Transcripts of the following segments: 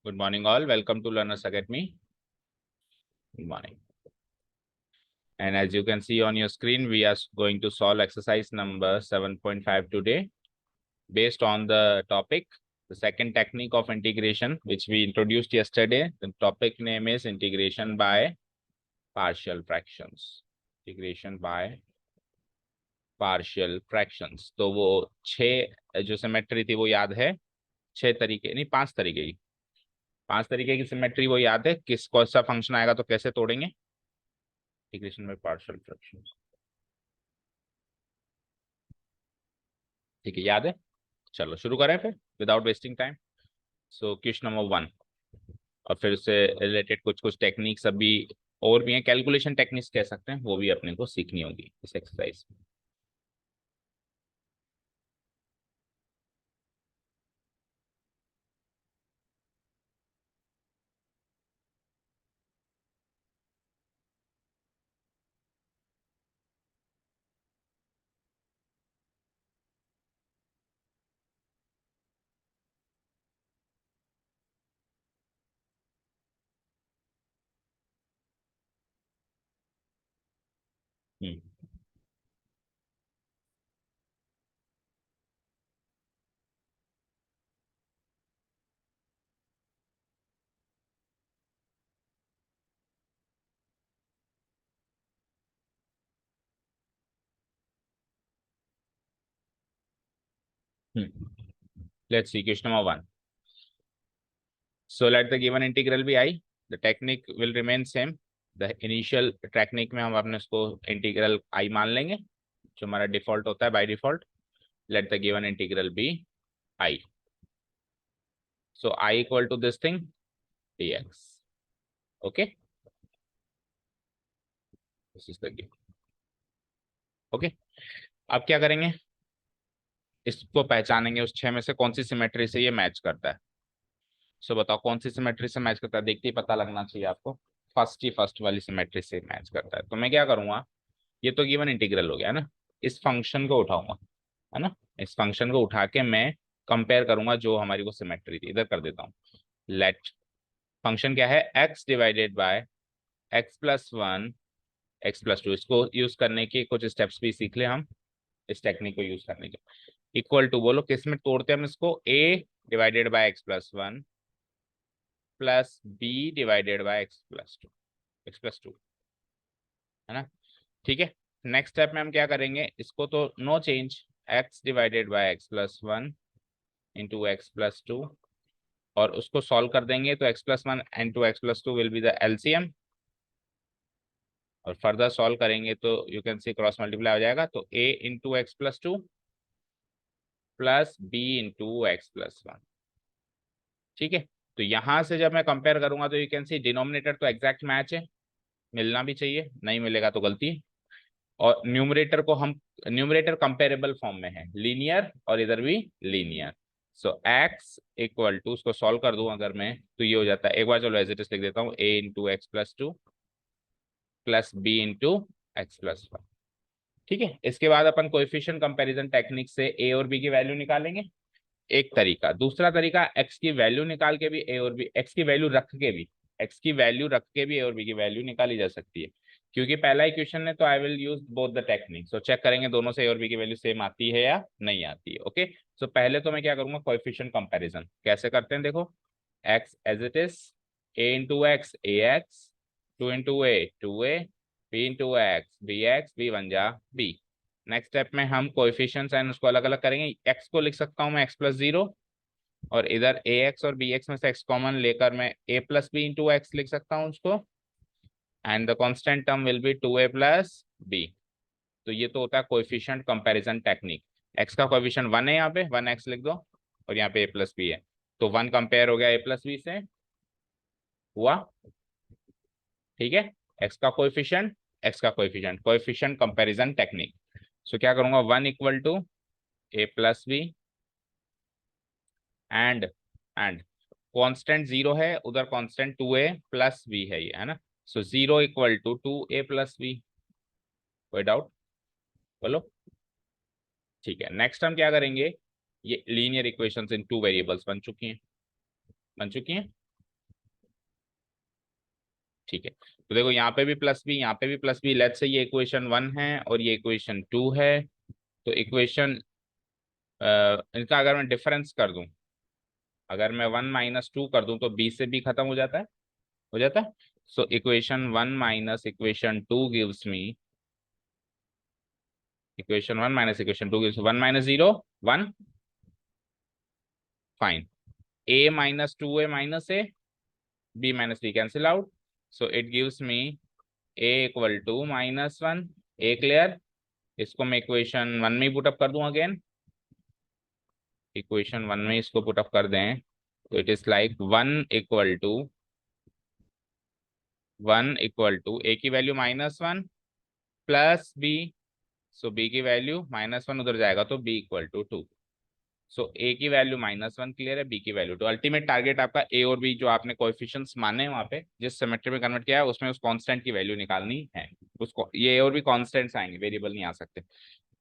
Good morning all. Welcome to Learners Academy. Good morning. And as you can see on your screen, we are going to solve exercise number 7.5 today based on the topic, the second technique of integration, which we introduced yesterday. The topic name is integration by partial fractions. Integration by partial fractions. तो वो 6 जो symmetry थी वो याद है, 6 तरीके नहीं 5 तरीके की 5 तरीके की सिमेट्री वो याद है, किस कौन सा फंक्शन आएगा तो कैसे तोड़ेंगे इंटीग्रेशन बाय पार्शियल फ्रैक्शंस। ठीक है, याद है। चलो शुरू करें फिर without wasting time. So question number 1 और फिर उससे रिलेटेड कुछ कुछ टेक्निक्स अभी और भी हैं, कैलकुलेशन टेक्निक्स कह सकते हैं, वो भी अपने को सीखनी होगी इस एक्सरसाइज में। Let's see question number 1। So let the given integral be I. The technique will remain same. The initial technique में हम अपने इसको इंटीग्रल I मान लेंगे, जो हमारा डिफॉल्ट होता है by default. Let the given integral be I. So I equal to this thing dx. Okay. This is the given. Okay. अब क्या करेंगे, इसको पहचानेंगे उस 6 में से कौन सी सिमेट्री से ये मैच करता है। सो बताओ कौन सी सिमेट्री से मैच करता है, देखते ही पता लगना चाहिए आपको। फर्स्ट वाली सिमेट्री से मैच करता है। तो मैं क्या करूंगा, ये तो गिवन इंटीग्रल हो गया ना, इस फंक्शन को उठाऊंगा, है ना। इस फंक्शन को उठा के मैं कंपेयर करूंगा जो हमारी वो सिमेट्री थी, इधर कर देता हूँ। लेट फंक्शन क्या है, x divided by x+1 x+2। इसको यूज करने के कुछ स्टेप्स भी सीख ले हम, इस टेक्निक को यूज करने के। इक्वल टू बोलो किस में तोड़ते हैं हम इसको, a divided by x+1 plus b divided by x+2 है ना। ठीक है, नेक्स्ट स्टेप में हम क्या करेंगे, इसको तो no change, x divided by x+1 into x+2 और उसको सॉल्व कर देंगे तो x+1 into x+2 will be the LCM. और फर्दर सॉल्व करेंगे तो you can see cross multiply हो जाएगा, तो a into x+2 plus b into x+1। ठीक है, तो यहां से जब मैं कंपेयर करूंगा तो यू कैन सी डिनोमिनेटर तो एग्जैक्ट मैच है, मिलना भी चाहिए, नहीं मिलेगा तो गलती है। और न्यूमरेटर को हम, न्यूमरेटर कंपेरेबल फॉर्म में है, लीनियर और इधर भी linear. So x equal to, उसको सॉल्व कर दूं अगर मैं तो ये हो जाता है, एक बार चलो एज इट इज लिख देता हूँ, a into x+2 plus b into x+1। ठीक है, इसके बाद अपन कोएफिशिएंट कंपैरिजन टेक्निक से a और b की वैल्यू निकालेंगे, एक तरीका। दूसरा तरीका, x की वैल्यू निकाल के भी a और b, x की वैल्यू रख के भी, x की वैल्यू रख के भी a और b की वैल्यू निकाली जा सकती है, क्योंकि पहला इक्वेशन है तो I will use both the technique. So check करेंगे दोनों से a और b की वैल्यू सेम आती है या नहीं आती है। ओके, सो पहले तो मैं क्या करूंगा, कोएफिशिएंट कंपैरिजन कैसे करते हैं देखो, x as it is, a into x a x, 2 into a b into x b x, b बन जा b। नेक्स्ट स्टेप में हम कोएफिशिएंट्स एंड उसको अलग अलग करेंगे, x को लिख सकता हूँ मैं x+0 और इधर ए एक्स और बी एक्स में से x कॉमन लेकर मैं a plus b into x लिख सकता हूँ उसको, and the constant term will be 2a plus b. तो ये तो होता है कोएफिशिएंट कंपैरिजन टेक्निक। x का कोएफिशिएंट 1 है, यहाँ पे 1x लिख दो और यहाँ पे a प्लस बी है, तो 1 कंपेयर हो गया a प्लस बी से, हुआ। ठीक है, x का coefficient coefficient comparison technique. So क्या करूंगा, 1 equal to a plus b and constant 0 है, उधर कांस्टेंट 2a प्लस बी है, ये है ना। So 0 equal to 2a plus b. कोई डाउट बोलो। ठीक है, नेक्स्ट हम क्या करेंगे, ये linear equations in two variables बन चुकी हैं, बन चुकी हैं। ठीक है, तो देखो यहाँ पे भी प्लस बी, यहाँ पे भी प्लस बी। लेट्स से ये इक्वेशन 1 है और ये इक्वेशन 2 है। तो इक्वेशन इनका अगर मैं डिफरेंस कर दूं, अगर मैं 1 माइनस 2 कर दूं तो बी से बी खत्म हो जाता है, हो जाता है। So equation 1 minus equation 2 gives me, equation 1 minus equation 2 gives 1 minus 0 1, fine. a minus 2a minus a, b minus b cancel out, so it gives me a equal to minus 1। a clear? इसको मैं equation 1 में put up कर दूं again, equation 1 में इसको put up कर दें तो it is like 1 equal to a की value minus 1 plus b, so b की वैल्यू माइनस 1 उधर जाएगा तो b equal to 2। So a की वैल्यू माइनस 1 क्लियर है, b की वैल्यू 2। अल्टीमेट टारगेट आपका a और b जो आपने कोएफिशिएंट्स माने हैं वहाँ पे जिस सिमेट्री में कन्वर्ट किया है उसमें उस कांस्टेंट की वैल्यू निकालनी है। उसको ये a और b कांस्टेंट्स आएंगे, वेरिएबल नहीं आ सकते।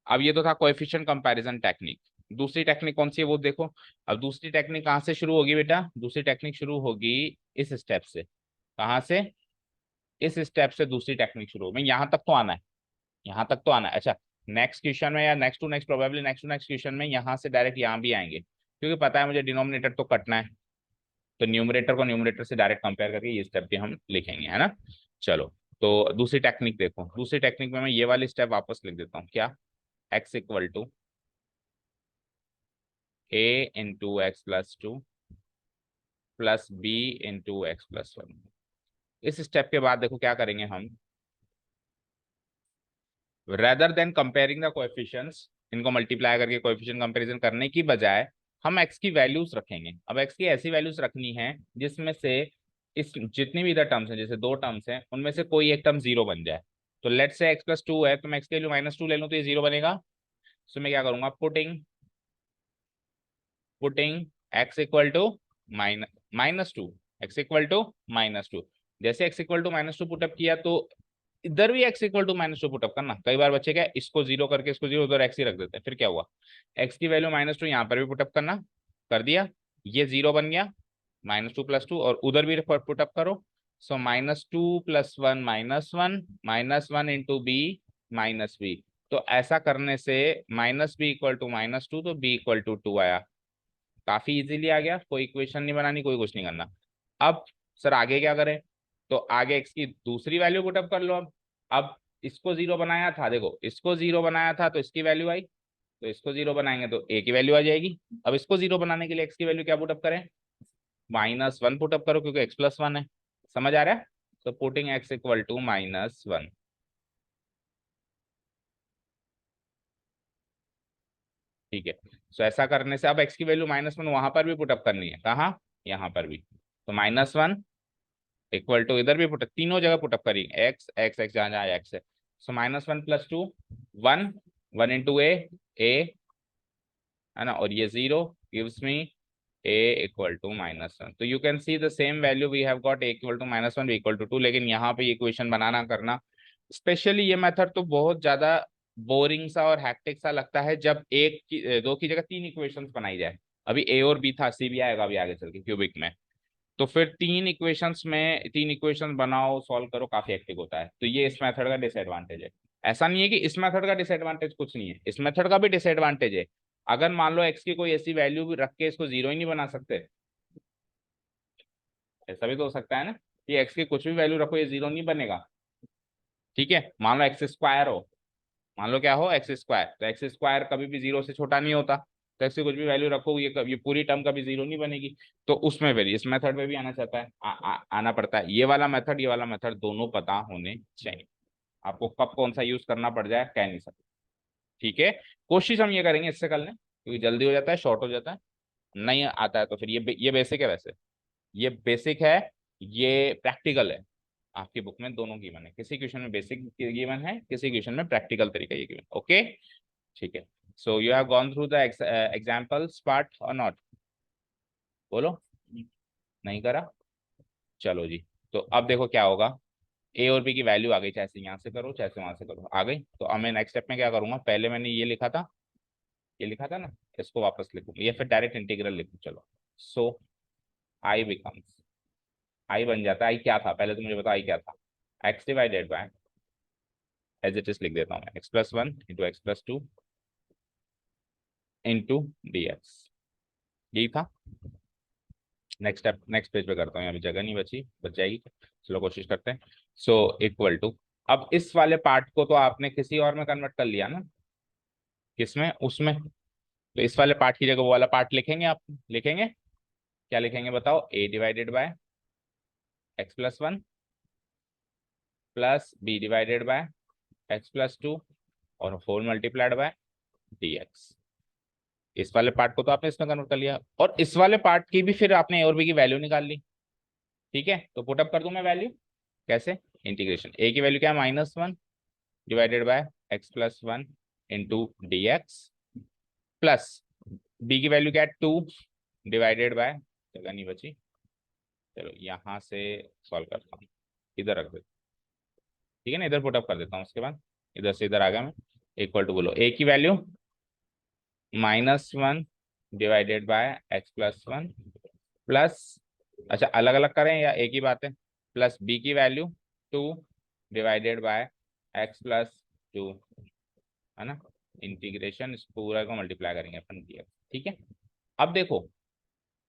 अब ये तो था कोएफिशिएंट कंपैरिजन टेक्निक। दूसरी टेक्निक कौन सी है वो देखो। अब दूसरी टेक्निक कहाँ से शुरू होगी बेटा? दूसरी टेक्निक शुरू होगी इस स्टेप से। कहाँ से? इस स्टेप से दूसरी टेक्निक शुरू होगी। यहाँ तक तो आना है, यहाँ तक तो आना है। अच्छा, नेक्स्ट क्वेश्चन में या next to next, probably next to next question में यहाँ से डायरेक्ट यहाँ भी आएंगे, क्योंकि पता है मुझे डिनोमिनेटर तो कटना है। तो न्यूमरेटर को न्यूमरेटर से डायरेक्ट कंपेयर करके ये स्टेप भी हम लिखेंगे, है ना। चलो, तो दूसरी टेक्निक देखो। दूसरी टेक्निक में मैं ये वाली स्टेप वापस लिख देता हूँ, क्या? X equal to a into x plus 2 plus b into x plus 1। इस स्टेप के बाद देखो क्या करेंगे हम, rather than comparing the coefficients, इनको मल्टीप्लाई करके कोएफिशिएंट कंपैरिजन करने की बजाय हम x की वैल्यूज रखेंगे। अब x की ऐसी वैल्यूज रखनी है जिसमें से इस जितनी भी इधर टर्म्स हैं, जैसे दो टर्म्स हैं, उनमें से कोई एक टर्म जीरो बन जाए। तो लेट्स से x प्लस 2 है तो मैं x की वैल्यू माइनस 2 ले लूँ तो ये जीरो बनेगा। सो मैं क्या करूंगा, putting putting x equal to minus 2, x equal to minus two. जैसे x equal to minus 2 put up किया तो इधर भी x equal to minus 2 put up करना। कई बार बच्चे क्या इसको जीरो करके इसको जीरो, उधर x ही रख देते हैं, फिर क्या हुआ, x की वैल्यू माइनस 2 यहाँ पर भी पुटअप करना, कर दिया, ये जीरो बन गया, -2 + 2, और उधर भी पुटअप करो। सो -2 + 1 -1, -1 इंटू बी माइनस बी। तो ऐसा करने से माइनस बी इक्वल टू -2 तो बी इक्वल टू 2 आया। काफी इजीली आ गया, कोई इक्वेशन नहीं बनानी, कोई कुछ नहीं करना। अब सर आगे क्या करें? तो आगे x की दूसरी वैल्यू पुटअप कर लो। अब इसको जीरो बनाया था, देखो इसको जीरो बनाया था तो इसकी वैल्यू आई, तो इसको जीरो बनाएंगे तो a की वैल्यू आ जाएगी। अब इसको जीरो बनाने के लिए x की वैल्यू क्या पुटअप करें? -1 पुटअप करो, क्योंकि x + 1 है। समझ आ रहा है? तो पुटिंग x इक्वल टू -1। ठीक है, सो ऐसा करने से अब x की वैल्यू -1 वहां पर भी पुटअप करनी है, कहाँ? यहाँ पर भी। तो -1 इक्वल टू, इधर भी पुट, तीनों जगह पुटअप करेंगे, एक्स एक्स एक्स, जहाँ जहाँ एक्स है। सो -1 + 2 1, 1 इंटू ए, है ना, और ये zero gives me a equal to -1। तो you can see the same value we have got, a equal to -1 b equal to 2। लेकिन यहाँ पे इक्वेशन बनाना करना, स्पेशली ये मेथड तो बहुत ज्यादा बोरिंग सा और हैक्टिक सा लगता है जब एक की दो की जगह तीन इक्वेशंस बनाई जाए। अभी a और b था, c भी आएगा अभी आगे चल के क्यूबिक में। तो फिर तीन इक्वेशन बनाओ, सॉल्व करो, काफी एक्टिव होता है। तो ये इस मेथड का डिसएडवांटेज है। ऐसा नहीं है कि इस मेथड का डिसएडवांटेज कुछ नहीं है, इस मेथड का भी डिसएडवांटेज है। अगर मान लो एक्स की कोई ऐसी वैल्यू भी रख के इसको जीरो ही नहीं बना सकते, ऐसा भी तो हो सकता है ना कि एक्स की कुछ भी वैल्यू रखो ये जीरो नहीं बनेगा। ठीक है, मान लो एक्स स्क्वायर हो, मान लो क्या हो, एक्स स्क्वायर, तो एक्स स्क्वायर कभी भी जीरो से छोटा नहीं होता। तो एक्स की कुछ भी वैल्यू रखो ये पूरी टर्म कभी जीरो नहीं बनेगी। तो उसमें फिर इस मेथड में भी आना चाहता है, आना पड़ता है। ये वाला मेथड दोनों पता होने चाहिए। आपको कब कौन सा यूज करना पड़ जाए कह नहीं सकते। ठीक है, कोशिश हम ये करेंगे इससे कर लें, क्योंकि जल्दी हो जाता है, शॉर्ट हो जाता है। नहीं आता है तो फिर ये बेसिक है वैसे, ये बेसिक है, ये प्रैक्टिकल है। आपकी बुक में दोनों गिवन है, किसी क्वेश्चन में बेसिक गिवन है, किसी क्वेश्चन में प्रैक्टिकल तरीका ये गिवन। ओके, ठीक है। So you have gone through the examples part और नॉट? बोलो, नहीं करा? चलो जी। तो अब देखो क्या होगा, ए और बी की वैल्यू आ गई, चाहे से यहाँ से करो चाहे से वहां से करो, आ गई। तो अब मैं नेक्स्ट स्टेप में क्या करूंगा, पहले मैंने ये लिखा था, ये लिखा था ना, इसको वापस लिखूँ या फिर डायरेक्ट इंटीग्रल लिखूँ, चलो। सो आई बिकम्स आई बन जाता है। आई क्या था पहले तो मुझे बताओ, आई क्या था? X divided by, as it is लिख देता हूँ, x+1 into x+2 into d x, यही था। नेक्स्ट स्टेप, नेक्स्ट पेज पे करता हूँ, अभी जगह नहीं बची, बच जाएगी, चलो कोशिश करते हैं। सो इक्वल टू, अब इस वाले पार्ट को तो आपने किसी और में कन्वर्ट कर लिया ना, किसमें, उसमें। तो इस वाले पार्ट की जगह वो वाला पार्ट लिखेंगे, आप लिखेंगे, क्या लिखेंगे बताओ? A divided by x+1 plus B divided by x+2 और whole multiplied by D X. इस वाले पार्ट को तो आपने इसमें कन्वर्ट कर लिया, और इस वाले पार्ट की भी फिर आपने ए और बी की वैल्यू निकाल ली। ठीक है, तो पुटअप कर दूं मैं वैल्यू, कैसे? इंटीग्रेशन, ए की वैल्यू क्या है? -1 divided by x+1 into d x, plus b की वैल्यू क्या है? 2 डिवाइडेड बाय, जगह नहीं बची, चलो यहाँ से सॉल्व करता हूँ, इधर रख देता हूँ। ठीक है ना, इधर पुटअप कर देता हूँ, उसके बाद इधर से इधर आ गया मैं। इक्वल टू बोलो, ए की value -1 divided by x+1 plus, अच्छा अलग अलग करें या एक ही बात है, प्लस बी की वैल्यू 2 डिवाइडेड बाय x+2, है ना। इंटीग्रेशन इस पूरा को मल्टीप्लाई करेंगे अपन दिया। ठीक है, अब देखो,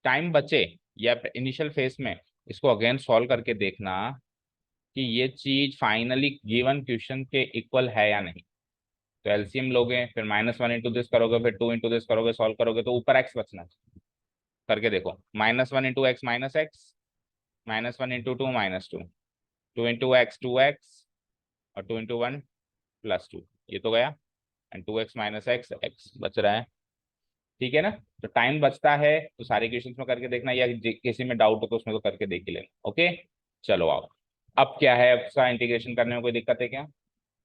टाइम बचे या इनिशियल फेज में इसको अगेन सॉल्व करके देखना कि ये चीज फाइनली गिवन क्वेश्चन के इक्वल है या नहीं। तो एलसीएम लोगे, फिर -1 इंटू दिस करोगे, फिर 2 इंटू दिस करोगे, सॉल्व करोगे तो ऊपर एक्स बचना है। करके देखो, -1 into x minus x, -1 into 2 -2, 2 into x 2x, और 2 इंटू 1 +2, ये तो गया। And 2x minus x, x बच रहा है। ठीक है ना, तो टाइम बचता है तो सारे क्वेश्चंस में करके देखना, या किसी में डाउट हो तो उसमें तो करके देख ही लेना। ओके, चलो आओ। अब क्या है, आपका इंटीग्रेशन करने में कोई दिक्कत है क्या?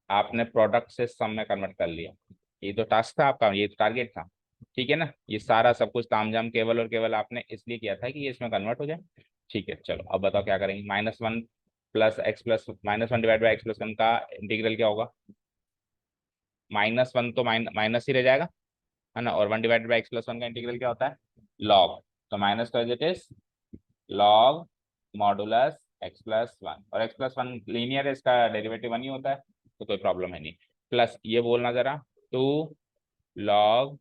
आपने प्रोडक्ट से सम में कन्वर्ट कर लिया, ये तो टास्क था आपका, ये तो टारगेट था। ठीक है ना, ये सारा सब कुछ तामझाम केवल और केवल आपने इसलिए किया था कि ये इसमें कन्वर्ट हो जाए। ठीक है, चलो अब बताओ क्या करेंगे। -1 plus x plus -1 divide by x+1 का इंटीग्रल क्या होगा? -1 तो माइनस ही रह जाएगा, है ना, और 1 डिवाइडेड बाई x+1 का इंटीग्रल क्या होता है? लॉग, तो माइनस का it is log modulus x+1, और x+1 लीनियर है, इसका डेरिवेटिव 1 ही होता है, तो कोई प्रॉब्लम है नहीं। प्लस ये बोलना जरा, 2 लॉग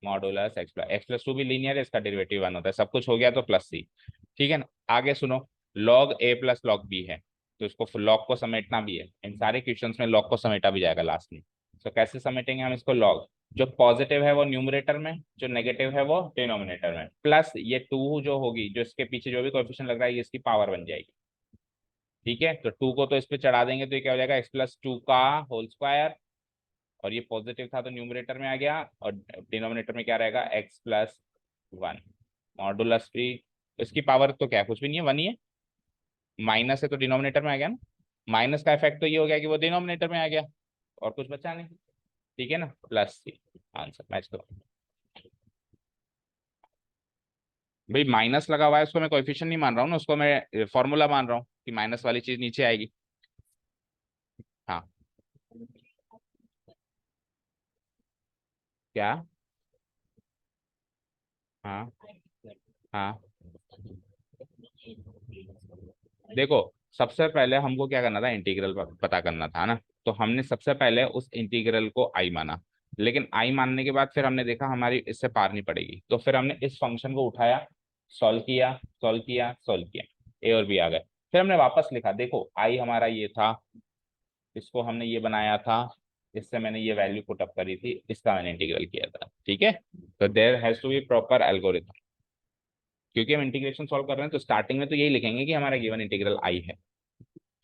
मॉडुलस x+2 भी लीनियर है, इसका डेरिवेटिव 1 होता है। सब कुछ हो गया तो +c। ठीक है ना, आगे सुनो, log a plus log b है, तो इसको लॉग को समेटना भी है, इन सारे क्वेश्चंस में लॉग को समेटा भी जाएगा लास्ट में। तो कैसे समेटेंगे हम इसको? लॉग, जो पॉजिटिव है वो न्यूमरेटर में, जो नेगेटिव है वो डिनोमिनेटर में, प्लस ये 2 जो होगी, जो इसके पीछे जो भी कोएफिशिएंट लग रहा है, ये इसकी पावर बन जाएगी। ठीक है, तो 2 को तो इस पे चढ़ा देंगे तो ये क्या हो जाएगा? x+2 का होल स्क्वायर, और ये पॉजिटिव था तो न्यूमरेटर में आ गया, और डिनोमिनेटर में क्या रहेगा? x+1 मॉडुलस भी, इसकी पावर तो क्या, कुछ भी नहीं है, 1 ही है। माइनस है तो डिनोमिनेटर में आ गया ना, माइनस का इफेक्ट तो ये हो गया कि वो डिनोमिनेटर में आ गया, और कुछ बचा नहीं। ठीक है ना, +c, आंसर मैच करो। भाई माइनस लगा हुआ है, उसको मैं कोएफिशिएंट नहीं मान रहा हूँ ना, उसको मैं फॉर्मूला मान रहा हूँ कि माइनस वाली चीज नीचे आएगी। हाँ, क्या? हाँ, हाँ, देखो, सबसे पहले हमको क्या करना था, इंटीग्रल पता करना था ना, तो हमने सबसे पहले उस इंटीग्रल को आई माना, लेकिन आई मानने के बाद फिर हमने देखा हमारी इससे पार नहीं पड़ेगी, तो फिर हमने इस फंक्शन को उठाया, सॉल्व किया, सॉल्व किया, सॉल्व किया, ए और बी आ गए। फिर हमने वापस लिखा, देखो आई हमारा ये था, इसको हमने ये बनाया था, इससे मैंने ये वैल्यू पुट अप करी थी, इसका मैंने इंटीग्रल किया था। ठीक है, तो there has to be proper algorithm, क्योंकि हम इंटीग्रेशन सॉल्व कर रहे हैं तो स्टार्टिंग में तो यही लिखेंगे कि हमारा गिवन इंटीग्रल आई है।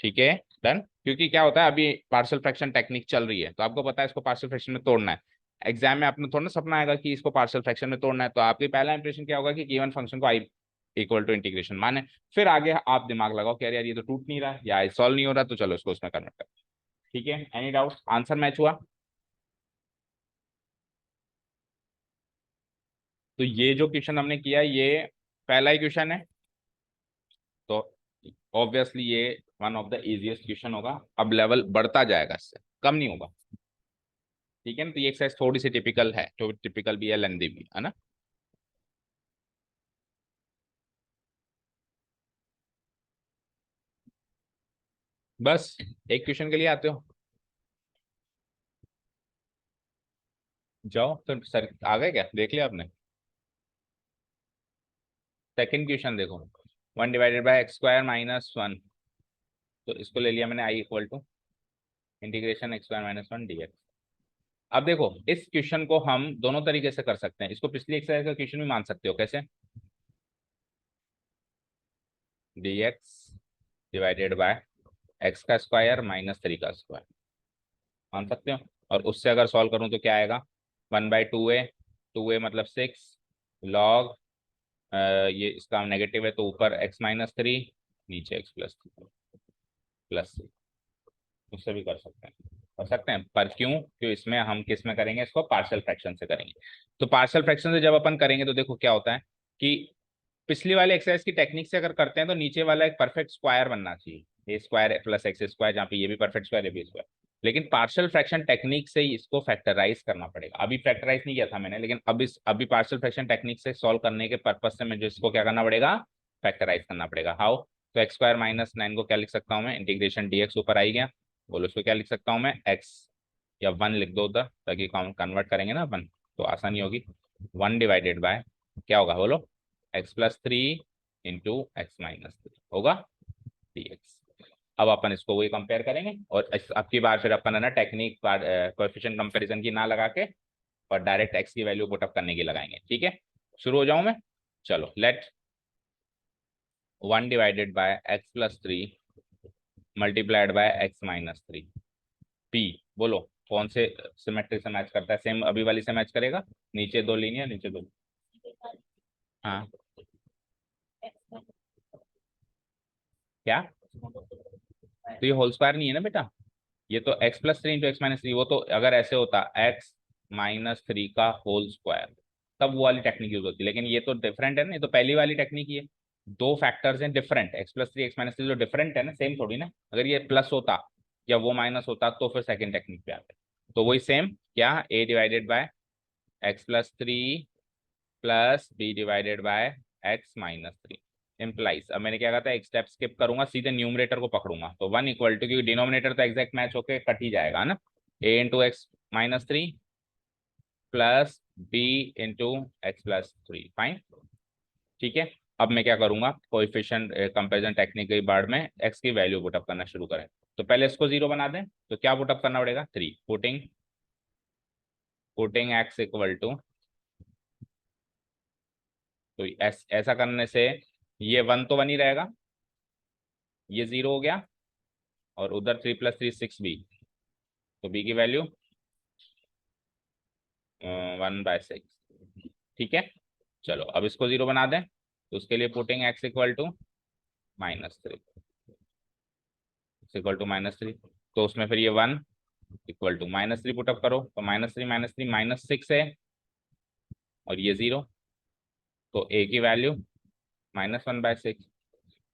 ठीक है, डन। क्योंकि क्या होता है, अभी पार्शियल फ्रैक्शन टेक्निक चल रही है, तो आपको पता है इसको पार्शियल फ्रैक्शन में तोड़ना है। एग्जाम में आपने थोड़ा ना सपना आएगा कि इसको पार्शियल फ्रैक्शन में तोड़ना है, तो आपकी पहला इंप्रेशन क्या होगा कि गिवन फंक्शन को आई इक्वल टू इंटीग्रेशन माने, फिर आगे आप दिमाग लगाओ कि अरे यार ये तो टूट नहीं रहा या सॉल्व नहीं हो रहा, तो चलो इसको उसमें कन्वर्ट कर। ठीक है, एनी डाउट? आंसर मैच हुआ? तो ये जो क्वेश्चन हमने किया, ये पहला ही क्वेश्चन है, तो ऑब्वियसली ये one of the easiest question होगा। अब लेवल बढ़ता जाएगा, इससे कम नहीं होगा। ठीक है ना, तो ये एक्सरसाइज थोड़ी सी टिपिकल है, तो टिपिकल भी है, लेंदी भी है ना। बस एक क्वेश्चन के लिए आते हो, जाओ तो सर आ गए क्या, देख लिया आपने। सेकंड क्वेश्चन देखो, 1/(x²-1) तो इसको ले लिया मैंने, i equal to (x²-1 dx). अब देखो इस क्वेश्चन को हम दोनों तरीके से कर सकते हैं, इसको पिछली एक्सरसाइज का क्वेश्चन भी मान सकते हो। कैसे? dx/(x²-3) मान सकते हो। और उससे अगर सॉल्व करूं तो क्या आएगा, 1/2a, 2a मतलब 6 लॉग, ये इसका नेगेटिव है तो ऊपर x-3, नीचे x+3 उससे भी कर सकते हैं पर क्यों, क्यों इसमें हम किस में करेंगे, इसको पार्शियल फ्रैक्शन से करेंगे। तो पार्शियल फ्रैक्शन से जब अपन करेंगे तो देखो क्या होता है कि पिछली वाले एक्सरसाइज की टेक्निक से अगर करते हैं तो नीचे वाला एक परफेक्ट स्क्वायर बनना चाहिए, a² + x², जहाँ पे ये भी परफेक्ट स्क्वायर, ये भी स्क्वायर। लेकिन पार्शियल फ्रैक्शन टेक्निक से ही इसको फैक्टराइज करना पड़ेगा। अभी फैक्टराइज नहीं किया था मैंने, लेकिन अभी पार्शियल फ्रैक्शन टेक्निक से सॉल्व करने के पर्पज से मुझे इसको क्या करना पड़ेगा, फैक्टराइज करना पड़ेगा। हाउ? तो (x²-9) को क्या लिख सकता हूँ मैं, इंटीग्रेशन dx ऊपर आई गया, बोलो उसको क्या लिख सकता हूँ मैं, x या 1 लिख दो उधर, ताकि कन्वर्ट करेंगे ना अपन तो आसानी होगी। 1/(, क्या होगा बोलो, x+3 इंटू x-3 होगा dx। अब अपन इसको वही कंपेयर करेंगे, और अब की बार फिर अपन है ना टेक्निक कोएफिशिएंट कंपैरिजन की ना लगा के और डायरेक्ट x की वैल्यू पुटअप करने की लगाएंगे। ठीक है, शुरू हो जाऊं मैं। चलो लेट 1/(x+3) × (x-3) p, बोलो कौन से सिमेट्री से मैच करता है, सेम अभी वाली से मैच करेगा, नीचे दो लीनियर, नीचे दो। हाँ क्या, तो ये होल स्क्वायर नहीं है ना बेटा, ये तो (x+3 × (x-3), वो तो अगर ऐसे होता (x-3) का होल स्क्वायर तब वो वाली टेक्निक यूज होती, लेकिन ये तो डिफरेंट है ना, ये तो पहली वाली टेक्निक ही है। दो फैक्टर्स हैं डिफरेंट, (x+3 (x-3) जो डिफरेंट है ना, सेम थोड़ी ना। अगर ये प्लस होता या वो माइनस होता तो फिर सेकंड टेक्निक पे आते। तो वही सेम क्या, a/(x+3 + b/(x-3) इम्प्लाइज, अब मैंने क्या कहा था, एक स्टेप स्किप करूंगा, सीधे न्यूमरेटर को पकड़ूंगा, तो 1 इक्वल टू, क्योंकि डिनोमिनेटर तो एग्जैक्ट मैच होके कट ही जाएगा है ना, a × (x-3) + b × (x+3) fine. ठीक है, अब मैं क्या करूंगा, कोएफिशिएंट कंपैरिजन टेक्निक की बार में x की वैल्यू पुटअप करना शुरू करें। तो पहले इसको 0 बना दें, तो क्या पुटअप करना पड़ेगा, 3, पुटिंग x इक्वल टू, तो ऐसा करने से ये 1 तो 1 ही रहेगा, ये 0 हो गया, और उधर 3 + 3 6b, तो b की वैल्यू 1/6। ठीक है, चलो अब इसको 0 बना दें, तो उसके लिए पुटिंग x इक्वल टू -3, -3, तो उसमें फिर ये 1 इक्वल टू -3 पुटअप करो, तो -3 -6 है, और ये 0, तो a की वैल्यू -1/6,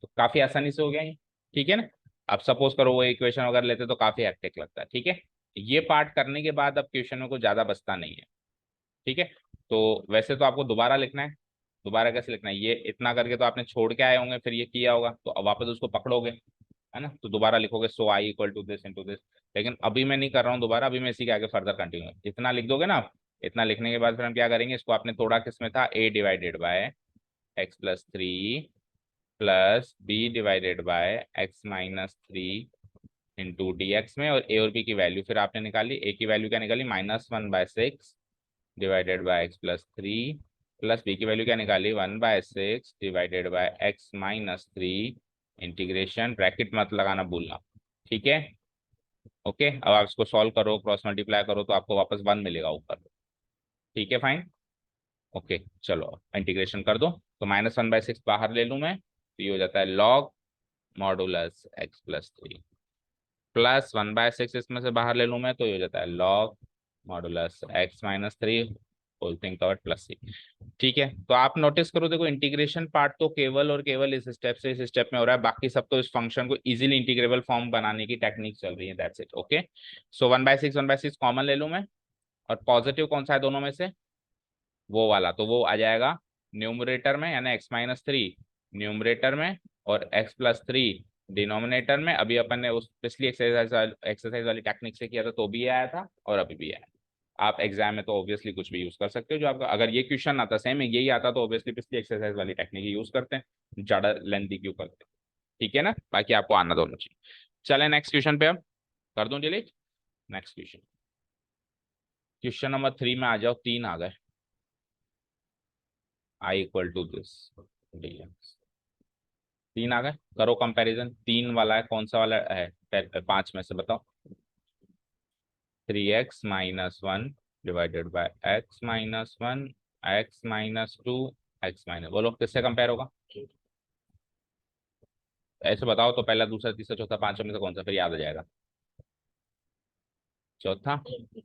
तो काफी आसानी से हो गया ये। ठीक है ना, अब सपोज करो वो इक्वेशन अगर लेते तो काफी हेक्टिक लगता है। ठीक है, ये पार्ट करने के बाद अब क्वेश्चन में कुछ ज्यादा बचता नहीं है। ठीक है, तो वैसे तो आपको दोबारा लिखना है, दोबारा कैसे लिखना है, ये इतना करके तो आपने छोड़ के आए होंगे, फिर ये किया होगा तो अब वापस उसको पकड़ोगे है ना, तो दोबारा लिखोगे, so i equal to this into this. लेकिन अभी मैं नहीं कर रहा हूँ दोबारा, अभी मैं इसी के आगे फर्दर कंटिन्यू, इतना लिख दोगे ना आप, इतना लिखने के बाद फिर हम क्या करेंगे, इसको आपने तोड़ा किसमें था, a/(x+3 + b/(x-3) इंटू dx में, और a और b की वैल्यू फिर आपने निकाली, a की वैल्यू क्या निकाली, -1/6 (x+3) प्लस b की वैल्यू क्या निकाली, 1/6 (x-3) इंटीग्रेशन, ब्रैकेट मत लगाना भूलना। ठीक है, ओके, अब आप इसको सॉल्व करो, क्रॉस मल्टीप्लाई करो तो आपको वापस 1 मिलेगा ऊपर। ठीक है फाइन, ओके, चलो इंटीग्रेशन कर दो, तो -1/6 बाहर ले लूँ मैं, तो ये हो जाता है log मॉडुलस (x+3) प्लस 1/6 इसमें से बाहर ले लूँ मैं, तो ये हो जाता है log modulus (x-3) whole thing covered plus c। ठीक है, तो आप नोटिस करो, देखो इंटीग्रेशन पार्ट तो केवल और केवल इस स्टेप से इस स्टेप में हो रहा है, बाकी सब तो इस फंक्शन को इजीली इंटीग्रेबल फॉर्म बनाने की टेक्निक चल रही है, that's it. Okay, so 1/6 common ले लूँ मैं, और पॉजिटिव कौन सा है दोनों में से, वो वाला, तो वो आ जाएगा न्यूमरेटर में, यानी (x-3) न्यूमरेटर में, और (x+3) डिनोमिनेटर में अभी अपन ने उस पिछली एक्सरसाइज वाली टेक्निक से किया था तो भी ये आया था और अभी भी आया है। आप एग्जाम में तो ऑब्वियसली कुछ भी यूज कर सकते हो जो आपका, अगर ये क्वेश्चन आता सेम यही आता तो ऑब्वियसली पिछली एक्सरसाइज वाली टेक्निक यूज करते हैं, ज्यादा लेंथी क्यों करते हैं। ठीक है ना, बाकी आपको आना दोनों चाहिए। चले नेक्स्ट क्वेश्चन पे, अब कर दूं delete. Next question, question number 3 में आ जाओ, 3 आ गए। आई इक्वल टू दिस, 3 आ गए, करो कंपैरिजन। 3 वाला है, कौन सा वाला है 5 में से बताओ। 3x-1 divided by x-1, x-2, x-, बोलो किससे कंपेयर होगा। ऐसे बताओ तो पहला दूसरा तीसरा चौथा पांचों में से कौन सा, फिर याद आ जाएगा। चौथा,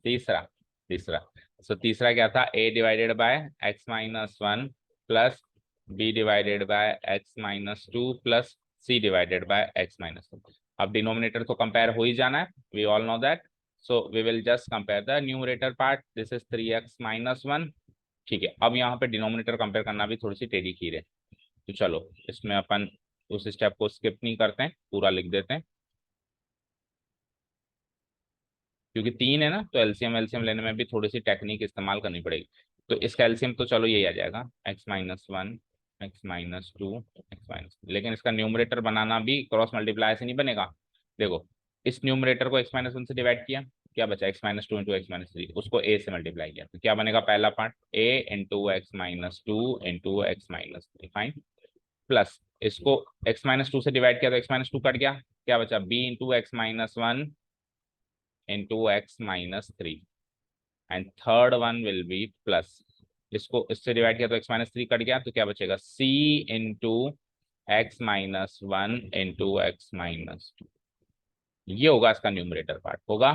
तीसरा, तीसरा। सो तीसरा क्या था, a divided by x-1 plus b divided by x-2 plus c divided by x-2। अब डिनोमिनेटर तो कंपेयर हो ही जाना है, we all know that. So we will just compare the numerator part, this is 3x-1। ठीक है, अब यहाँ पे डिनोमिनेटर कंपेयर करना भी थोड़ी सी टेढ़ी खीर है, तो चलो इसमें अपन उस स्टेप को स्किप नहीं करते हैं, पूरा लिख देते हैं। क्योंकि 3 है ना, तो एलसीएम एलसीएम लेने में भी थोड़ी सी टेक्निक इस्तेमाल करनी पड़ेगी। तो इसका एलसीएम तो चलो यही आ जाएगा, x-1, x-2, x-, लेकिन इसका न्यूमरेटर बनाना भी क्रॉस मल्टीप्लाई से नहीं बनेगा। देखो, इस न्यूमरेटर को x-1 से डिवाइड किया, क्या बचा, x-2 इंटू x-3, उसको a से मल्टीप्लाई किया तो क्या बनेगा, पहला part a into x-2 into x-3, fine. Plus इसको x-2 से डिवाइड किया तो x-2 कट गया, क्या बचा, b into x-1 into x-3, and third one will be plus, इसको इससे डिवाइड किया तो x-3 कट गया तो क्या बचेगा, c into x-1 into x-2। ये होगा इसका न्यूमरेटर पार्ट होगा।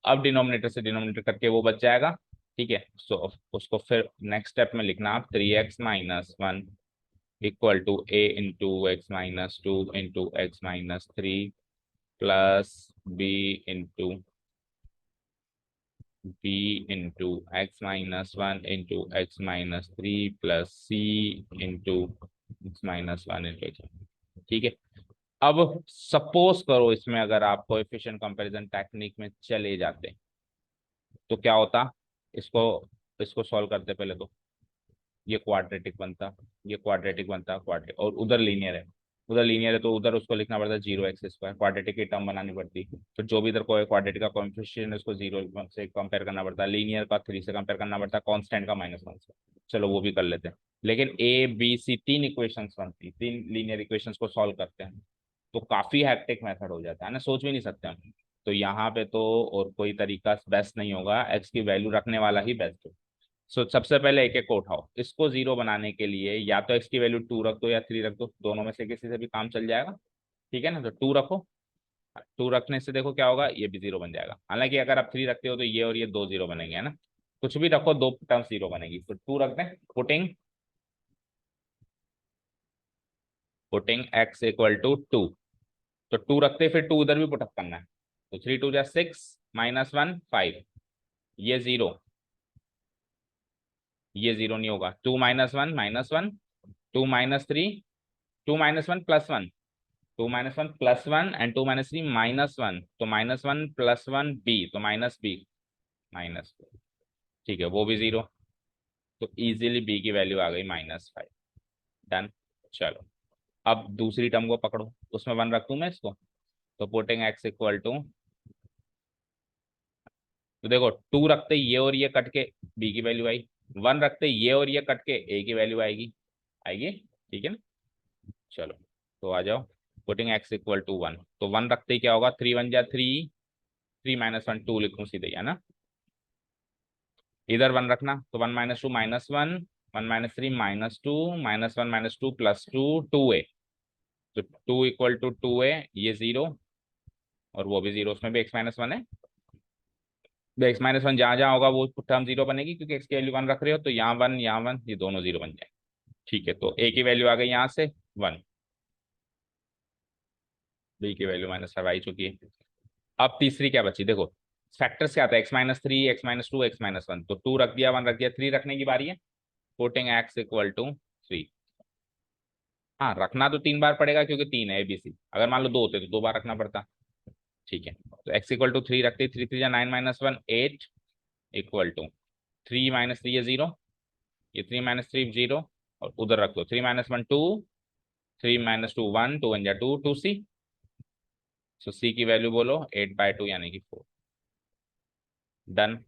अब डिनोमिनेटर से डिनोमिनेटर करके वो बच जाएगा। ठीक है, सो उसको फिर नेक्स्ट स्टेप में लिखना आप, 3x-1 equal to a into x-2 into x-3 plus b into b into x-1 into x-3 plus c into x-1 into x। ठीक है, अब सपोज करो इसमें अगर आप कोएफिशिएंट कंपैरिजन टेक्निक में चले जाते तो क्या होता, इसको इसको सॉल्व करते पहले तो ये क्वाड्रेटिक बनता, ये क्वाड्रेटिक बनता, क्वाड्रेटिक, और उधर लीनियर है, उधर लीनियर है तो उधर उसको लिखना पड़ता 0x², क्वाड्रेटिक की टर्म बनानी पड़ती। फिर जो भी इधर कोई क्वाड्रेटिक का कोएफिशिएंट उसको 0 से कंपेयर करना पड़ता है, लीनियर का 3 से कंपेयर करना पड़ता है, कांस्टेंट का -1 से। चलो वो भी कर लेते हैं, लेकिन ए बी सी 3 इक्वेशंस बनती, 3 लीनियर इक्वेशंस को सॉल्व करते हैं तो काफी हैक्टिक मेथड हो जाता है ना, सोच भी नहीं सकते हम। तो यहाँ पे तो और कोई तरीका बेस्ट नहीं होगा, एक्स की वैल्यू रखने वाला ही बेस्ट है। सो सबसे पहले एक एक को उठाओ, इसको 0 बनाने के लिए या तो x की वैल्यू 2 रख दो या 3 रख दो, दोनों में से किसी से भी काम चल जाएगा। ठीक है ना, तो 2 रखो, 2 रखने से देखो क्या होगा, ये भी 0 बन जाएगा। हालांकि अगर आप 3 रखते हो तो ये और ये दो 0 बनेंगे, है ना। कुछ भी रखो, दो टर्म 0 बनेगी, तो 2 रख दें, putting putting x equal to 2। तो 2 रखते फिर 2 उधर भी पुटअप करना है, तो 3 × 2 = 6, -1 5, ये 0, ये 0 नहीं होगा, 2 - 1 -1, 2 - 3, 2 - 1 + 1, 2 - 1 + 1 एंड 2 - 3 -1, तो -1 + 1 b, तो -b माइनस, ठीक है वो भी 0, तो इजीली b की वैल्यू आ गई -5। डन। चलो अब दूसरी टर्म को पकड़ो, उसमें 1 रख दूं मैं इसको, तो पुटिंग x इक्वल टू, तो देखो 2 रखते ये और ये कट के b की वैल्यू आई, 1 रखते ये और ये कट के a की वैल्यू आएगी, आएगी। ठीक है ना, चलो तो आ जाओ, पुटिंग x इक्वल टू 1, तो 1 रखते ही क्या होगा, 3 × 1 = 3, 3 - 1 2 लिखूं सीधे, है ना। इधर 1 रखना, तो 1 - 2 -1, 1 - 3 -2, -1 -2 +2 2a, तो 2 इक्वल टू 2a, ये 0 और वो भी 0, उसमें भी x-1 है। तो x-1 जहां जहां होगा वो टर्म 0 बनेगी, क्योंकि x की वैल्यू 1 रख रहे हो, तो यहाँ 1 यहाँ 1, ये दोनों 0 बन जाए। ठीक है, तो a की वैल्यू आ गई यहाँ से 1, b की वैल्यू -5 आई चुकी है। अब तीसरी क्या बची, देखो फैक्टर्स क्या आता है, x-3, x-2, x-1, तो 2 रख दिया, 1 रख दिया, 3 रखने की बारी है, पुटिंग x इक्वल टू 3। हाँ, रखना तो 3 बार पड़ेगा क्योंकि 3 है ABC। अगर मान लो 2 होते तो 2 बार रखना पड़ता। ठीक है, तो x इक्वल टू 3 रखते, 3 3 9 -1 8 इक्वल टू 3 -3 ये 0, ये 3 -3 0, और उधर रख दो 3 -1 2, 3 -2 1, 2 1 2, 2c। सो c की वैल्यू बोलो 8/2 यानी कि 4। डन।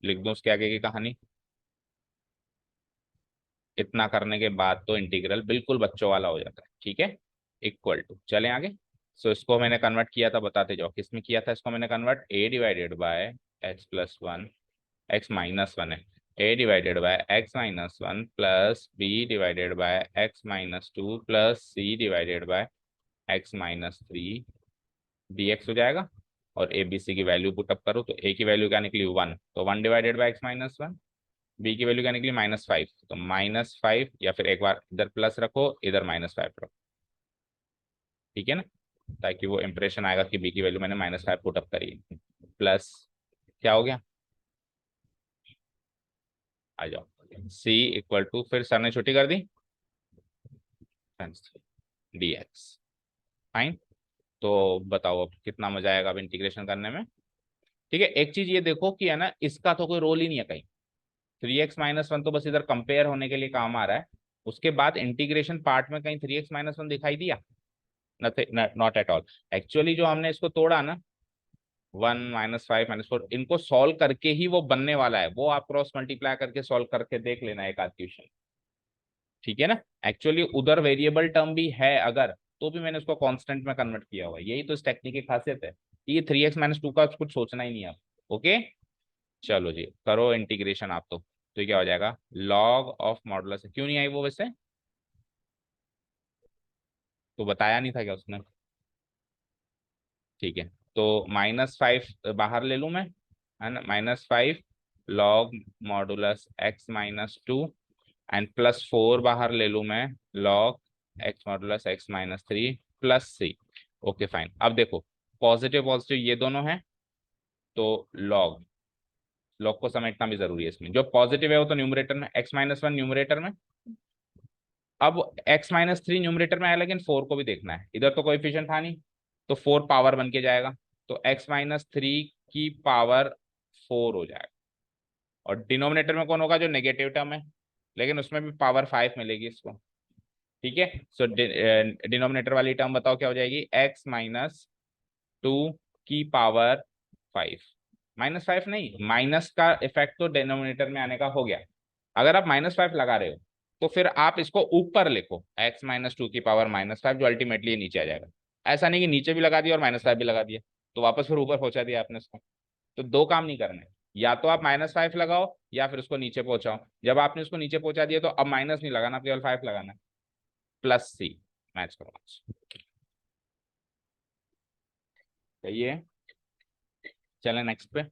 लिख दो उसके आगे की कहानी। इतना करने के बाद तो इंटीग्रल बिल्कुल बच्चों वाला हो जाता है। ठीक है, इक्वल टू, चलें आगे। सो इसको मैंने कन्वर्ट किया था, बताते जाओ किस में किया था इसको मैंने convert. a divided by x+1, x-1 है, a divided by x-1 plus b divided by x-2 plus c divided bye x-3 dx हो जाएगा। और ए बी सी की वैल्यू पुटअप करो तो a की वैल्यू क्या निकली 1, तो 1 डिवाइडेड बाय x-1, b की वैल्यू क्या निकली -5, तो -5, या फिर एक बार इधर प्लस रखो इधर -5 रखो। ठीक है ना, ताकि वो इंप्रेशन आएगा कि b की वैल्यू मैंने -5 पुटअप करी है। प्लस क्या हो गया, आ जाओ, c इक्वल टू, फिर सर ने छुट्टी कर दी, dx। फाइन। तो बताओ अब कितना मजा आएगा अब इंटीग्रेशन करने में। ठीक है, एक चीज ये देखो कि है ना, इसका तो कोई रोल ही नहीं है कहीं। 3x-1 तो बस इधर कंपेयर होने के लिए काम आ रहा है। उसके बाद इंटीग्रेशन पार्ट में कहीं 3x-1 दिखाई दिया? Not at all. एक्चुअली जो हमने इसको तोड़ा ना, 1 -5 -4, इनको सॉल्व करके ही वो बनने वाला है। वो आप क्रॉस मल्टीप्लाई करके सॉल्व करके देख लेना एक आध क्वेश्चन। ठीक है ना, एक्चुअली उधर वेरिएबल टर्म भी है अगर, तो भी मैंने उसको कांस्टेंट में कन्वर्ट किया हुआ है। यही तो इस टेक्निक की खासियत है। ये 3x-2 का कुछ सोचना ही नहीं है आप। ओके, चलो जी करो इंटीग्रेशन आप तो ये क्या हो जाएगा, लॉग ऑफ मॉडुलस। क्यों नहीं आई वो वैसे, तो बताया नहीं था क्या उसने? ठीक है, तो -5 बाहर ले लूं मैं, है ना, -5 लॉग मॉडुलस x-2, एंड +4 बाहर ले लूं मैं, log x modulus x-3 plus C. Okay fine. अब देखो, पॉजिटिव पॉजिटिव ये दोनों हैं, तो लॉग, लॉग को समेटना भी जरूरी है इसमें। जो पॉजिटिव है वो तो न्यूमरेटर में, x-1 न्यूमरेटर में। अब x-3 न्यूमरेटर में है, लेकिन 4 को भी देखना है, इधर तो कोएफिशिएंट था नहीं, तो 4 पावर बन के जाएगा, तो x-3 की पावर 4 हो जाएगा। और डिनोमिनेटर में कौन होगा, जो नेगेटिव टर्म है, लेकिन उसमें भी पावर 5 मिलेगी इसको। ठीक है, सो डिनोमिनेटर वाली टर्म बताओ क्या हो जाएगी, x-2 की पावर 5। -5 नहीं, माइनस का इफेक्ट तो डिनोमिनेटर में आने का हो गया। अगर आप -5 लगा रहे हो तो फिर आप इसको ऊपर लिखो, x-2 की पावर -5, जो अल्टीमेटली नीचे आ जाएगा। ऐसा नहीं कि नीचे भी लगा दिया और -5 भी लगा दिया, तो वापस फिर ऊपर पहुंचा दिया आपने इसको। तो दो काम नहीं करने, या तो आप -5 लगाओ या फिर उसको नीचे पहुंचाओ। जब आपने उसको नीचे पहुंचा दिया तो अब माइनस नहीं लगाना, केवल 5 लगाना है, प्लस सी, मैच करो। सही है, चलें नेक्स्ट पे।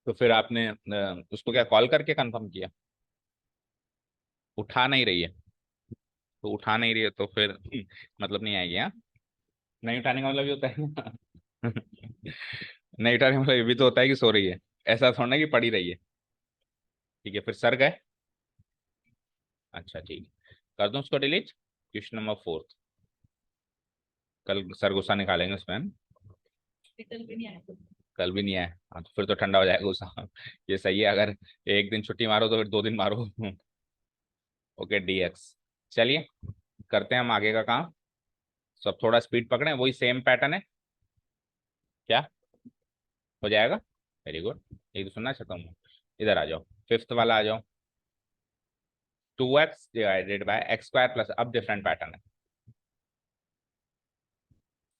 तो फिर आपने उसको क्या कॉल करके कंफर्म किया? उठा नहीं रही है, तो उठा नहीं रही है तो फिर मतलब नहीं आएगी, हाँ। नहीं उठाने का मतलब ये होता है ना नहीं उठाने का मतलब ये भी तो होता है कि सो रही है, ऐसा थोड़ा ना कि पड़ी रही है। ठीक है, फिर सर गए। अच्छा ठीक है, कर दूं उसको डिलीट। क्वेश्चन नंबर 4, कल सर गुस्सा निकालेंगे उसमें, है ना? कल भी नहीं आया, हाँ तो फिर तो ठंडा हो जाएगा गुस्सा ये सही है, अगर एक दिन छुट्टी मारो तो फिर 2 दिन मारो ओके dx। चलिए करते हैं हम आगे का काम। सब थोड़ा स्पीड पकड़े, वही सेम पैटर्न है। क्या हो जाएगा, वेरी गुड। एक तो सुनना चाहता हूँ, इधर आ जाओ, फिफ्थ वाला आ जाओ। 2x divided by x² plus, अब डिफरेंट पैटर्न है।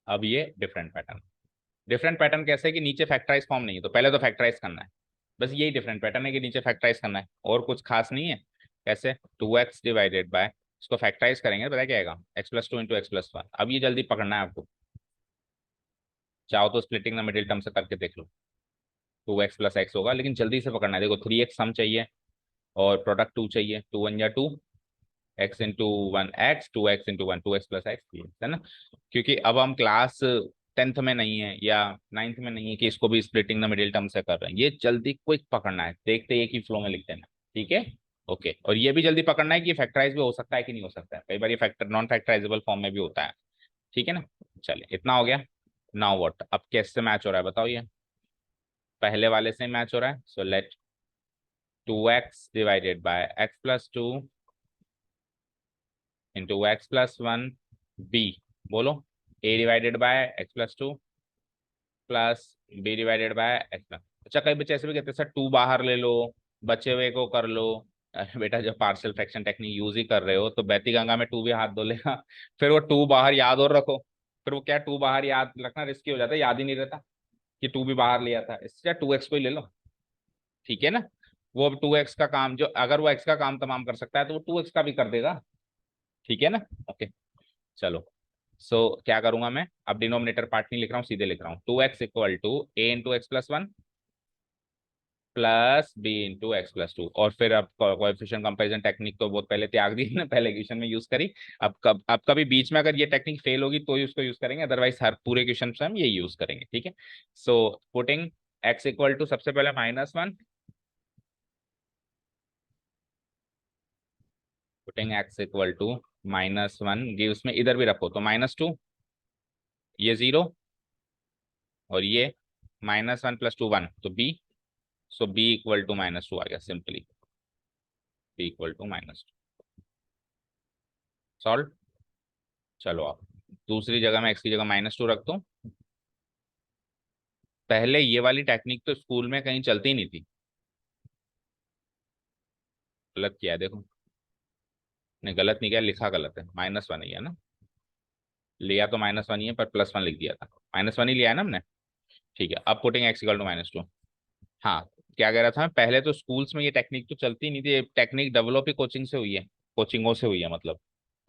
अब ये डिफरेंट पैटर्न, डिफरेंट पैटर्न कैसे है कि नीचे फैक्टराइज फॉर्म नहीं है, तो पहले तो फैक्टराइज करना है। बस यही डिफरेंट पैटर्न है कि नीचे फैक्टराइज करना है, और कुछ खास नहीं है। कैसे, 2x डिवाइडेड बाय, इसको फैक्टराइज करेंगे तो पता क्या आएगा, x+2 इंटू x+1। अब ये जल्दी पकड़ना है आपको, चाहो तो स्प्लिटिंग द मिडिल टर्म से करके देख लो। 2x प्लस एक्स होगा, लेकिन जल्दी से पकड़ना है। देखो 3x सम चाहिए और प्रोडक्ट 2 चाहिए, 2 1 या 2, x into 1 x, 2x into 1 2x plus x, है ना। क्योंकि अब हम क्लास 10th में नहीं है या 9th में नहीं है कि इसको भी स्प्लिटिंग द मिडिल टर्म से कर रहे हैं। ये जल्दी क्विक पकड़ना है, देखते ही एक ही फ्लो में लिख देना। ठीक है, ओके। और ये भी जल्दी पकड़ना है कि फैक्टराइज भी हो सकता है कि नहीं हो सकता है, कई बार ये फैक्टर नॉन फैक्टराइजेबल फॉर्म में भी होता है। ठीक है ना, चलिए इतना हो गया। नाउ व्हाट, अब कैसे मैच हो रहा है बताओ। ये पहले वाले से मैच हो रहा है, so let 2x divided by x+2 into x+1 b, बोलो a divided by x+2 plus b divided by x+। अच्छा, कई बच्चे ऐसे भी कहते हैं सर 2 बाहर ले लो, बचे हुए को कर लो। अरे बेटा, जब पार्शियल फ्रैक्शन टेक्निक यूज ही कर रहे हो तो बहती गंगा में 2 भी हाथ धो लेगा। फिर वो 2 बाहर याद और रखो। फिर वो क्या, 2 बाहर याद रखना रिस्की हो जाता है, याद ही नहीं रहता कि 2 भी बाहर लिया था। इससे 2x को ही ले लो। ठीक है ना, वो अब 2x का काम, जो अगर वो x का काम तमाम कर सकता है तो वो 2x का भी कर देगा। ठीक है ना, ओके। चलो, क्या करूंगा मैं, अब डिनोमिनेटर पार्ट नहीं लिख रहा हूँ, सीधे लिख रहा हूँ 2x equal to a into x+1 plus b into x+2। और फिर अब कोएफिशिएंट कंपैरिजन टेक्निक तो बहुत पहले त्याग दी ना, पहले क्वेश्चन में यूज करी। अब कभी बीच में अगर ये टेक्निक फेल होगी तो ही उसको यूज करेंगे, अदरवाइज हर पूरे क्वेश्चन में हम ये यूज करेंगे। ठीक है, so putting x equal to सबसे पहले -1, putting x equal to -1 gives me, इधर भी रखो तो -2, ये 0, और ये -1 + 2 1, तो b, so b equal to -2 आ गया simply, b equal to -2। Solve. चलो आप दूसरी जगह में x की जगह -2 रख दो। पहले ये वाली टेक्निक तो स्कूल में कहीं चलती नहीं थी। गलत किया है देखो, नहीं गलत नहीं किया, लिखा गलत है, -1 ही है ना, लिया तो -1 ही है पर +1 लिख दिया था, -1 ही लिया है ना हमने। ठीक है, अब पुटिंग x इक्वल टू -2। हाँ, क्या कह रहा था मैं, पहले तो स्कूल्स में ये टेक्निक तो चलती नहीं थी, ये टेक्निक डेवलप ही कोचिंग से हुई है, कोचिंगों से हुई है मतलब,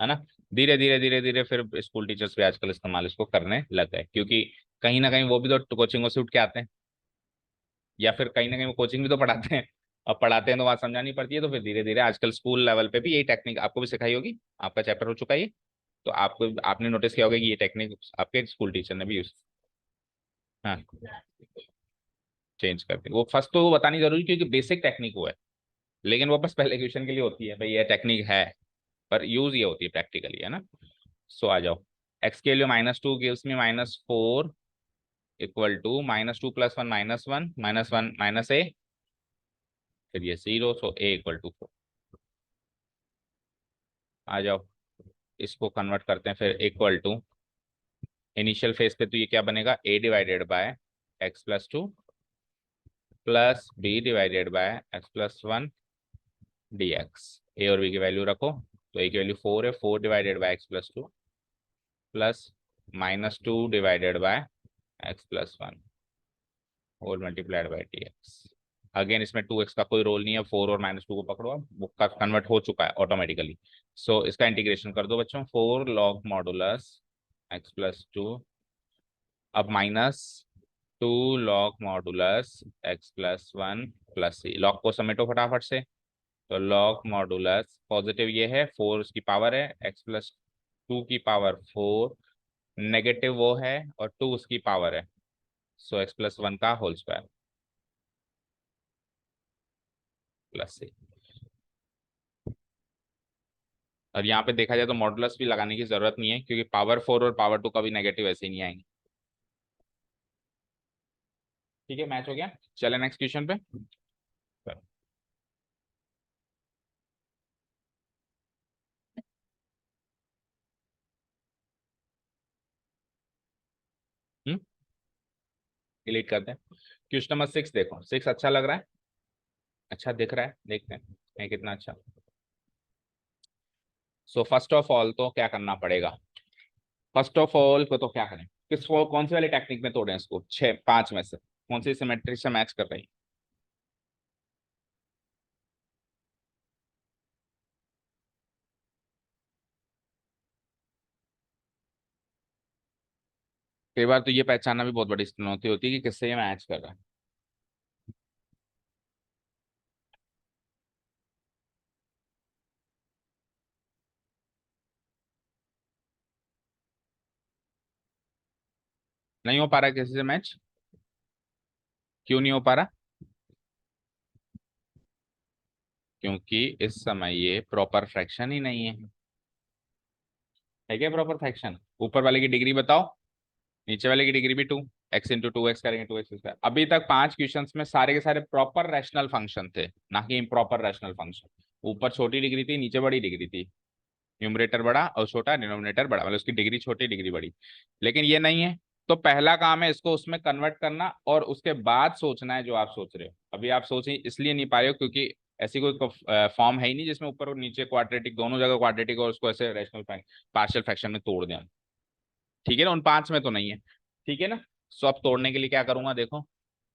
है ना। धीरे धीरे धीरे धीरे फिर स्कूल टीचर्स भी आजकल इस्तेमाल इसको करने लग गए, क्योंकि कहीं ना कहीं वो भी तो कोचिंगों से उठ के आते हैं, या फिर कहीं ना कहीं वो कोचिंग भी तो पढ़ाते हैं। अब पढ़ाते हैं तो बात समझानी पड़ती है, तो फिर धीरे धीरे आजकल स्कूल लेवल पे भी यही टेक्निक आपको भी सिखाई होगी, आपका चैप्टर हो चुका है ये, तो आपको आपने नोटिस किया होगा कि ये टेक्निक आपके स्कूल टीचर ने भी यूज, हाँ, चेंज कर दी। वो फर्स्ट तो वो बतानी जरूरी, क्योंकि बेसिक टेक्निक वो है, लेकिन वो बस पहले क्वेश्चन के लिए होती है, भाई ये टेक्निक है, पर यूज ये होती है प्रैक्टिकली, है ना। सो आ जाओ, एक्स के लिए -2 gives me -4 equal to -2 + 1 -1 -1 -a, फिर ये 0, सो a इक्वल टू 4। आ जाओ, इसको कन्वर्ट करते हैं फिर, इक्वल टू इनिशियल फेज पे तो ये क्या बनेगा, a divided by x+2 plus b divided by x+1 dx। a और b की वैल्यू रखो, तो a की वैल्यू 4 है, 4 divided by x+2 plus -2 divided by x+1 whole multiplied by dx। Again इसमें 2x का कोई रोल नहीं है, 4 और -2 को पकड़ो, अब बुक का कन्वर्ट हो चुका है ऑटोमेटिकली। सो इसका इंटीग्रेशन कर दो बच्चों, 4 log मॉडुलस x+2, अब -2 log modulus x+1 plus c, log को समेटो फटाफट से। तो log मॉडुलस पॉजिटिव ये है, 4 उसकी पावर है, x+2 की पावर 4, नेगेटिव वो है और 2 उसकी पावर है, सो x+1 का होल स्क्वायर प्लस c। और यहाँ पे देखा जाए तो मॉडुलस भी लगाने की जरूरत नहीं है, क्योंकि पावर 4 और पावर 2 कभी नेगेटिव ऐसे ही नहीं आएंगे। ठीक है, मैच हो गया। चले नेक्स्ट क्वेश्चन पे। हम्म, डिलीट करते हैं। क्वेश्चन नंबर 6 देखो, 6 अच्छा लग रहा है, अच्छा दिख रहा है, देखते हैं है कितना अच्छा। सो फर्स्ट ऑफ ऑल तो क्या करना पड़ेगा, फर्स्ट ऑफ ऑल को तो क्या करें, कौन सी वाली टेक्निक में तोड़ें इसको, 5 में से कौन सी सिमेट्री से मैच कर रही है। कई बार तो ये पहचानना भी बहुत बड़ी चुनौती होती है कि किससे ये मैच कर रहा है। नहीं हो पा रहा किसी से मैच? क्यों नहीं हो पा रहा? क्योंकि इस समय ये प्रॉपर फ्रैक्शन ही नहीं है क्या प्रॉपर फ्रैक्शन? ऊपर वाले की डिग्री बताओ, नीचे वाले की डिग्री भी 2, एक्स इंटू 2x करेंगे 2x²। अभी तक 5 क्वेश्चंस में सारे के सारे प्रॉपर रैशनल फंक्शन थे, ना कि इम्प्रॉपर रैशनल फंक्शन। ऊपर छोटी डिग्री थी, नीचे बड़ी डिग्री थी, न्यूमरेटर बड़ा और छोटा, डिनोमिनेटर बड़ा, मतलब उसकी डिग्री छोटी डिग्री बड़ी। लेकिन ये नहीं है, तो पहला काम है इसको उसमें कन्वर्ट करना, और उसके बाद सोचना है जो आप सोच रहे हो। अभी आप सोच इसलिए नहीं पा रहे हो क्योंकि ऐसी कोई फॉर्म है ही नहीं जिसमें ऊपर और नीचे क्वाड्रेटिक, दोनों जगह क्वाड्रेटिक, और उसको ऐसे रैशनल पार्शियल फ्रैक्शन में तोड़ दें हम। ठीक है ना, उन 5 में तो नहीं है। ठीक है ना। सो अब तोड़ने के लिए क्या करूंगा, देखो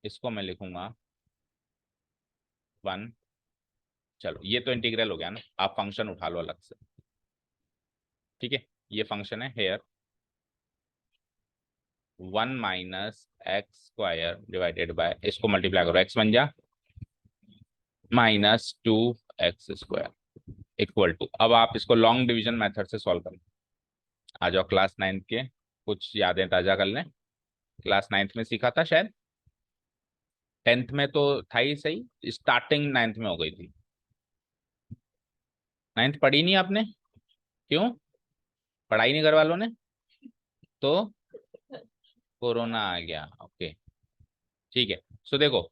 इसको मैं लिखूंगा 1। चलो ये तो इंटीग्रल हो गया ना, आप फंक्शन उठा लो अलग से। ठीक है, ये फंक्शन है here 1 minus x² divided by, इसको मल्टीप्लाई करो, x बन जा -2x² इक्वल टू, अब आप इसको लॉन्ग डिवीजन मेथड से सॉल्व करें। आ जाओ क्लास 9th के कुछ यादें ताजा कर लें। क्लास 9th में सीखा था शायद, 10th में तो था ही सही, स्टार्टिंग 9th में हो गई थी। 9th पढ़ी नहीं आपने? क्यों पढ़ाई नहीं घर वालों ने? तो कोरोना आ गया, ओके। ठीक है, सो देखो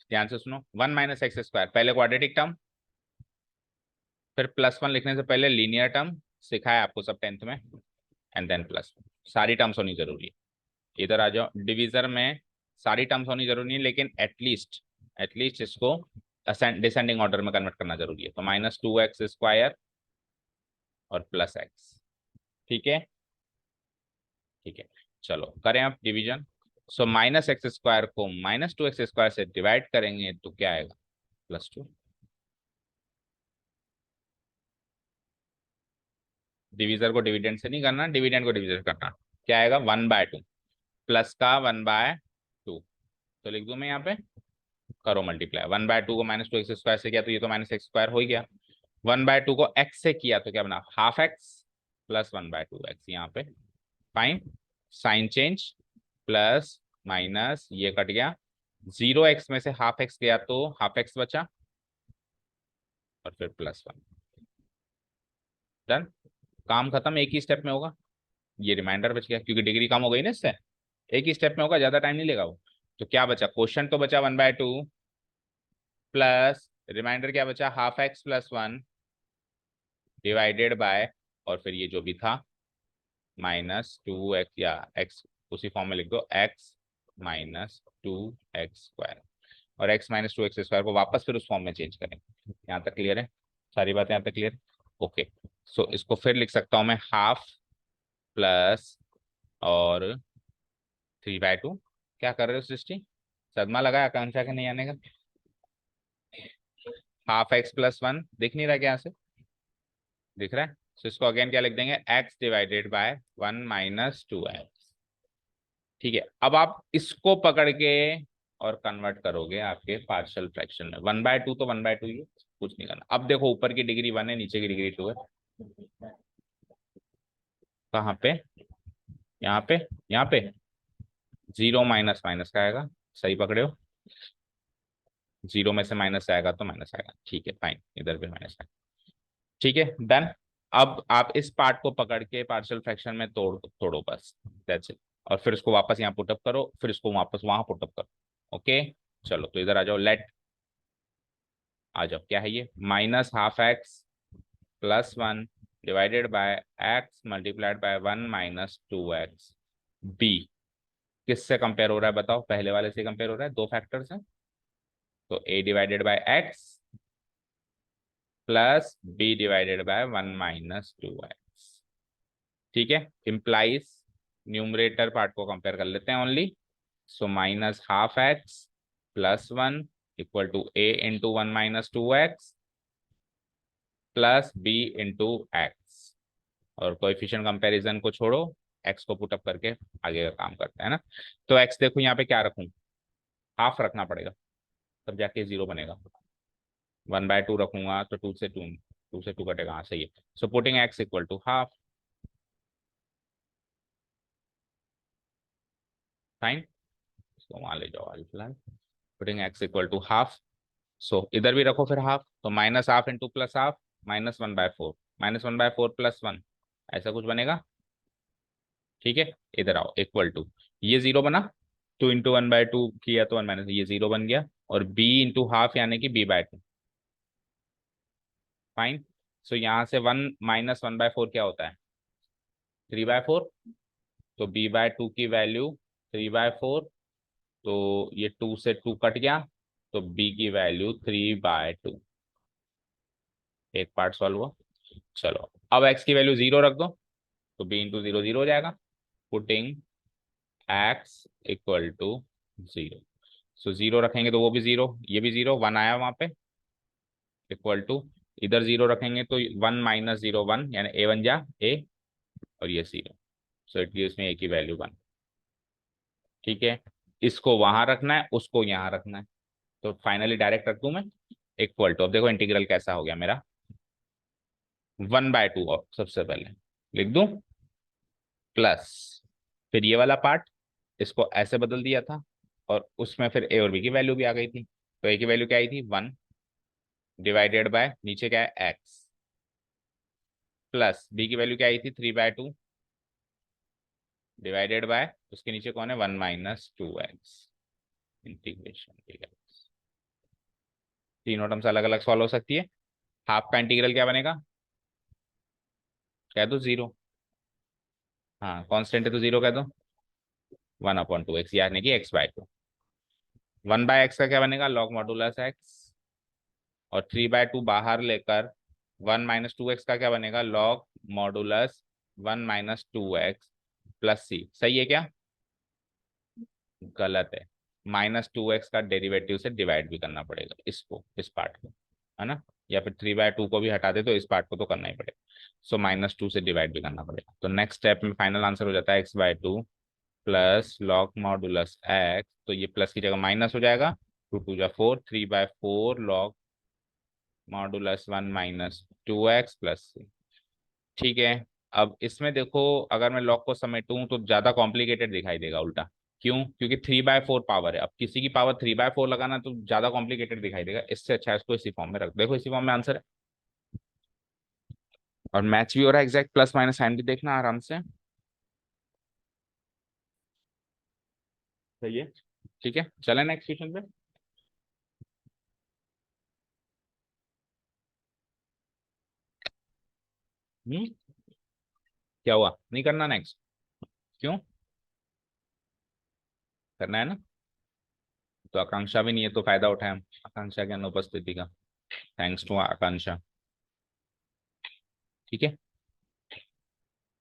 ध्यान से सुनो, 1 - x², पहले क्वाड्रेटिक टर्म, फिर +1 लिखने से पहले लीनियर टर्म, सिखाया आपको सब 10th में, एंड देन प्लस। सारी टर्म्स होनी जरूरी है। इधर आ जाओ, डिविजर में सारी टर्म्स होनी जरूरी है, लेकिन एटलीस्ट एटलीस्ट इसको डिसेंडिंग ऑर्डर में कन्वर्ट करना जरूरी है। तो -2x² और +x। ठीक है, ठीक है, चलो करें अब डिवीजन। सो -x² को -2x² से डिवाइड करेंगे तो क्या आएगा, +2। डिविजर को डिविडेंड से नहीं करना, डिविडेंड को डिविजन करना। क्या आएगा, 1/2, प्लस का 1/2। तो लिख दूं मैं यहाँ पे, करो मल्टीप्लाई। 1/2 को -2x² से किया तो ये तो -x² हो ही गया। 1/2 को x से किया तो क्या बना, ½ x प्लस 1/2x, यहाँ पे fine, sign change, plus minus ये कट गया, 0x में से ½ x गया तो ½ x बचा, और फिर +1। डन, काम खत्म, एक ही स्टेप में होगा। ये रिमाइंडर बच गया क्योंकि डिग्री कम हो गई ना इससे, एक ही स्टेप में होगा, ज्यादा टाइम नहीं लेगा वो। तो क्या बचा, क्वेश्चन तो बचा 1/2 प्लस रिमाइंडर क्या बचा, ½ x प्लस 1 डिवाइडेड बाय, और फिर ये जो भी था -2x, या x उसी फॉर्म में लिख दो, x -2x², और x -2x² को वापस फिर उस फॉर्म में चेंज करें। यहाँ तक क्लियर है, सारी बातें यहाँ तक क्लियर? ओके, सो इसको फिर लिख सकता हूँ मैं, ½ प्लस और 3/2। क्या कर रहे हो सृष्टि, सदमा लगा आकांक्षा के नहीं आने का? ½ x प्लस 1 दिख नहीं रहा क्या यहाँ से, दिख रहा है? तो इसको अगेन क्या लिख देंगे, x डिवाइडेड बाय 1 - 2x। ठीक है, अब आप इसको पकड़ के और कन्वर्ट करोगे आपके पार्शियल फ्रैक्शन में। 1/2 तो 1/2 ही है, कुछ नहीं करना। अब देखो ऊपर की डिग्री 1 है, नीचे की डिग्री 2 है। कहाँ पे, यहाँ पे, यहाँ पे 0 माइनस माइनस का आएगा, सही पकड़े हो, 0 में से माइनस आएगा तो माइनस आएगा। ठीक है फाइन, इधर भी माइनस आएगा। ठीक है डन। अब आप इस पार्ट को पकड़ के पार्शियल फ्रैक्शन में तोड़ो बस, दैट्स इट। और फिर उसको वापस यहाँ पुटअप करो, फिर इसको वापस वहां पुटअप करो। ओके, चलो तो इधर आ जाओ, लेट, आ जाओ, क्या है ये, -½ x plus 1 divided by x multiplied by 1 - 2x। B किससे कंपेयर हो रहा है बताओ, पहले वाले से कंपेयर हो रहा है, दो फैक्टर्स हैं, तो a divided by x plus b divided by 1 - 2x। ठीक है, इम्प्लाइज न्यूमरेटर पार्ट को कंपेयर कर लेते हैं only. So -½ x plus 1 equal to a into 1 - 2x plus b into x, और कोएफिशिएंट कंपैरिजन को छोड़ो, x को पुटअप करके आगे का काम करते हैं ना। तो x देखो यहाँ पे क्या रखूं, ½ रखना पड़ेगा, तब जाके 0 बनेगा। 1/2 रखूंगा तो 2 से 2 कटेगा, हाँ सही है। So putting x equal to ½ fine, इसको मान ले जाओ अभी फिलहाल, putting x equal to half. So इधर भी रखो फिर हाफ, तो minus half into plus half, -1/4, -1/4 +1, ऐसा कुछ बनेगा। ठीक है, इधर आओ, इक्वल टू, ये जीरो बना, 2 × 1/2 किया तो 1 - ये जीरो बन गया, और b इंटू हाफ यानी कि b/2। फाइन। सो यहाँ से 1 - 1/4 क्या होता है, 3/4। तो b/2 की वैल्यू 3/4, तो ये 2 से 2 कट गया, तो b की वैल्यू 3/2। एक पार्ट सॉल्व हुआ। चलो अब x की वैल्यू 0 रख दो, तो b इंटू 0 0 हो जाएगा, पुटिंग x इक्वल टू 0। सो 0 रखेंगे तो वो भी 0, ये भी 0, 1 आया वहां पे, इक्वल टू, इधर 0 रखेंगे तो 1 - 0 1, यानी a बन जा a, और ये 0। सो इट गिव्स में a की वैल्यू 1। ठीक है, इसको वहां रखना है, उसको यहाँ रखना है, तो फाइनली डायरेक्ट रख दूं मैं, इक्वल टू, अब देखो इंटीग्रल कैसा हो गया मेरा, 1/2 सबसे पहले लिख दूं, प्लस, फिर ये वाला पार्ट, इसको ऐसे बदल दिया था, और उसमें फिर ए और बी की वैल्यू भी आ गई थी। तो ए की वैल्यू क्या आई थी, 1, डिवाइडेड बाय नीचे क्या है एक्स, प्लस बी की वैल्यू क्या आई थी, 3/2, डिवाइडेड बाय उसके नीचे कौन है, 1 - 2x, इंटीग्रेशन dx। तीनों टर्म्स अलग अलग सॉल्व हो सकती है। हाफ का इंटीग्रल क्या बनेगा, कह दो 0, हाँ कांस्टेंट है तो 0 कह दो, 1/2x, यानी कि x/2। 1/x का क्या बनेगा, log मॉडुलस x, और 3/2 बाहर लेकर 1 - 2x का क्या बनेगा, log modulus 1 - 2x plus c। सही है क्या, गलत है, -2x का डेरिवेटिव से डिवाइड भी करना पड़ेगा इसको, इस पार्ट को, है ना, या फिर 3/2 को भी हटा दे तो इस पार्ट को तो करना ही पड़ेगा। सो -2 से डिवाइड भी करना पड़ेगा, तो नेक्स्ट स्टेप में फाइनल आंसर हो जाता है x/2 plus log modulus x, तो ये प्लस की जगह माइनस हो जाएगा, 2 2 जा 4, 3/4 log modulus 1 - 2x plus c। ठीक है, अब इसमें देखो, अगर मैं लॉग को समेटूं तो ज्यादा कॉम्प्लिकेटेड दिखाई देगा उल्टा, क्यों, क्योंकि 3/4 पावर है, अब किसी की पावर 3/4 लगाना तो ज्यादा कॉम्प्लिकेटेड दिखाई देगा, इससे अच्छा है इसको इसी फॉर्म में रख, देखो इसी फॉर्म में आंसर है, और मैच भी हो रहा है एग्जैक्ट, प्लस माइनस साइन भी देखना आराम से। सही है, ठीक है, चले नेक्स्ट क्वेश्चन पे। हम्म, क्या हुआ, नहीं करना नेक्स्ट, क्यों, करना है ना, तो आकांक्षा भी नहीं है तो फायदा उठाए हम आकांक्षा की अनुपस्थिति का, थैंक्स टू आकांक्षा। ठीक है,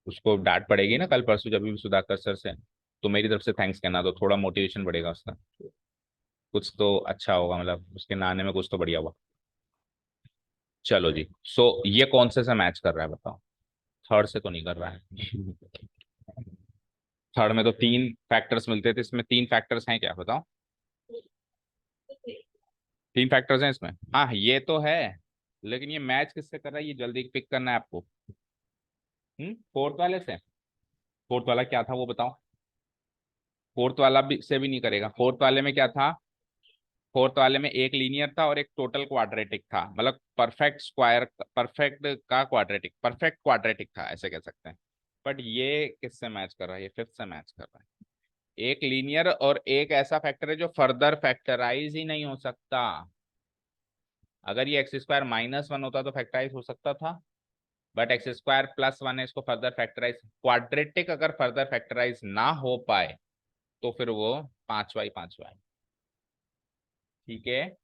उसको डांट पड़ेगी ना कल परसों जब भी सुधाकर सर से, तो मेरी तरफ से थैंक्स कहना, तो थोड़ा मोटिवेशन बढ़ेगा उसका, कुछ तो अच्छा होगा, मतलब उसके नहाने में कुछ तो बढ़िया हुआ। चलो जी, सो ये कौन से मैच कर रहा है बताओ, थर्ड से तो नहीं कर रहा है। थर्ड में तो 3 फैक्टर्स मिलते थे, इसमें 3 फैक्टर्स हैं क्या बताओ, 3 फैक्टर्स हैं इसमें, हाँ ये तो है, लेकिन ये मैच किससे कर रहा है, ये जल्दी पिक करना है आपको। फोर्थ वाले से, फोर्थ वाला क्या था वो बताओ, फोर्थ वाला भी से भी नहीं करेगा, फोर्थ वाले में क्या था, फोर्थ वाले में एक लीनियर था और एक टोटल क्वाड्रेटिक था, मतलब परफेक्ट स्क्वायर, परफेक्ट का क्वाड्रेटिक, परफेक्ट क्वाड्रेटिक था ऐसे कह सकते हैं। बट ये किससे मैच कर रहा है, ये फिफ्थ से मैच कर रहा है, एक लीनियर और एक ऐसा फैक्टर है जो फर्दर फैक्टराइज ही नहीं हो सकता। अगर ये x² - 1 होता तो फैक्टराइज हो सकता था, बट x² + 1 है, इसको फर्दर फैक्टराइज, क्वाड्रेटिक अगर फर्दर फैक्टराइज ना हो पाए तो फिर वो पांचवा ही पांचवा है। ठीक है,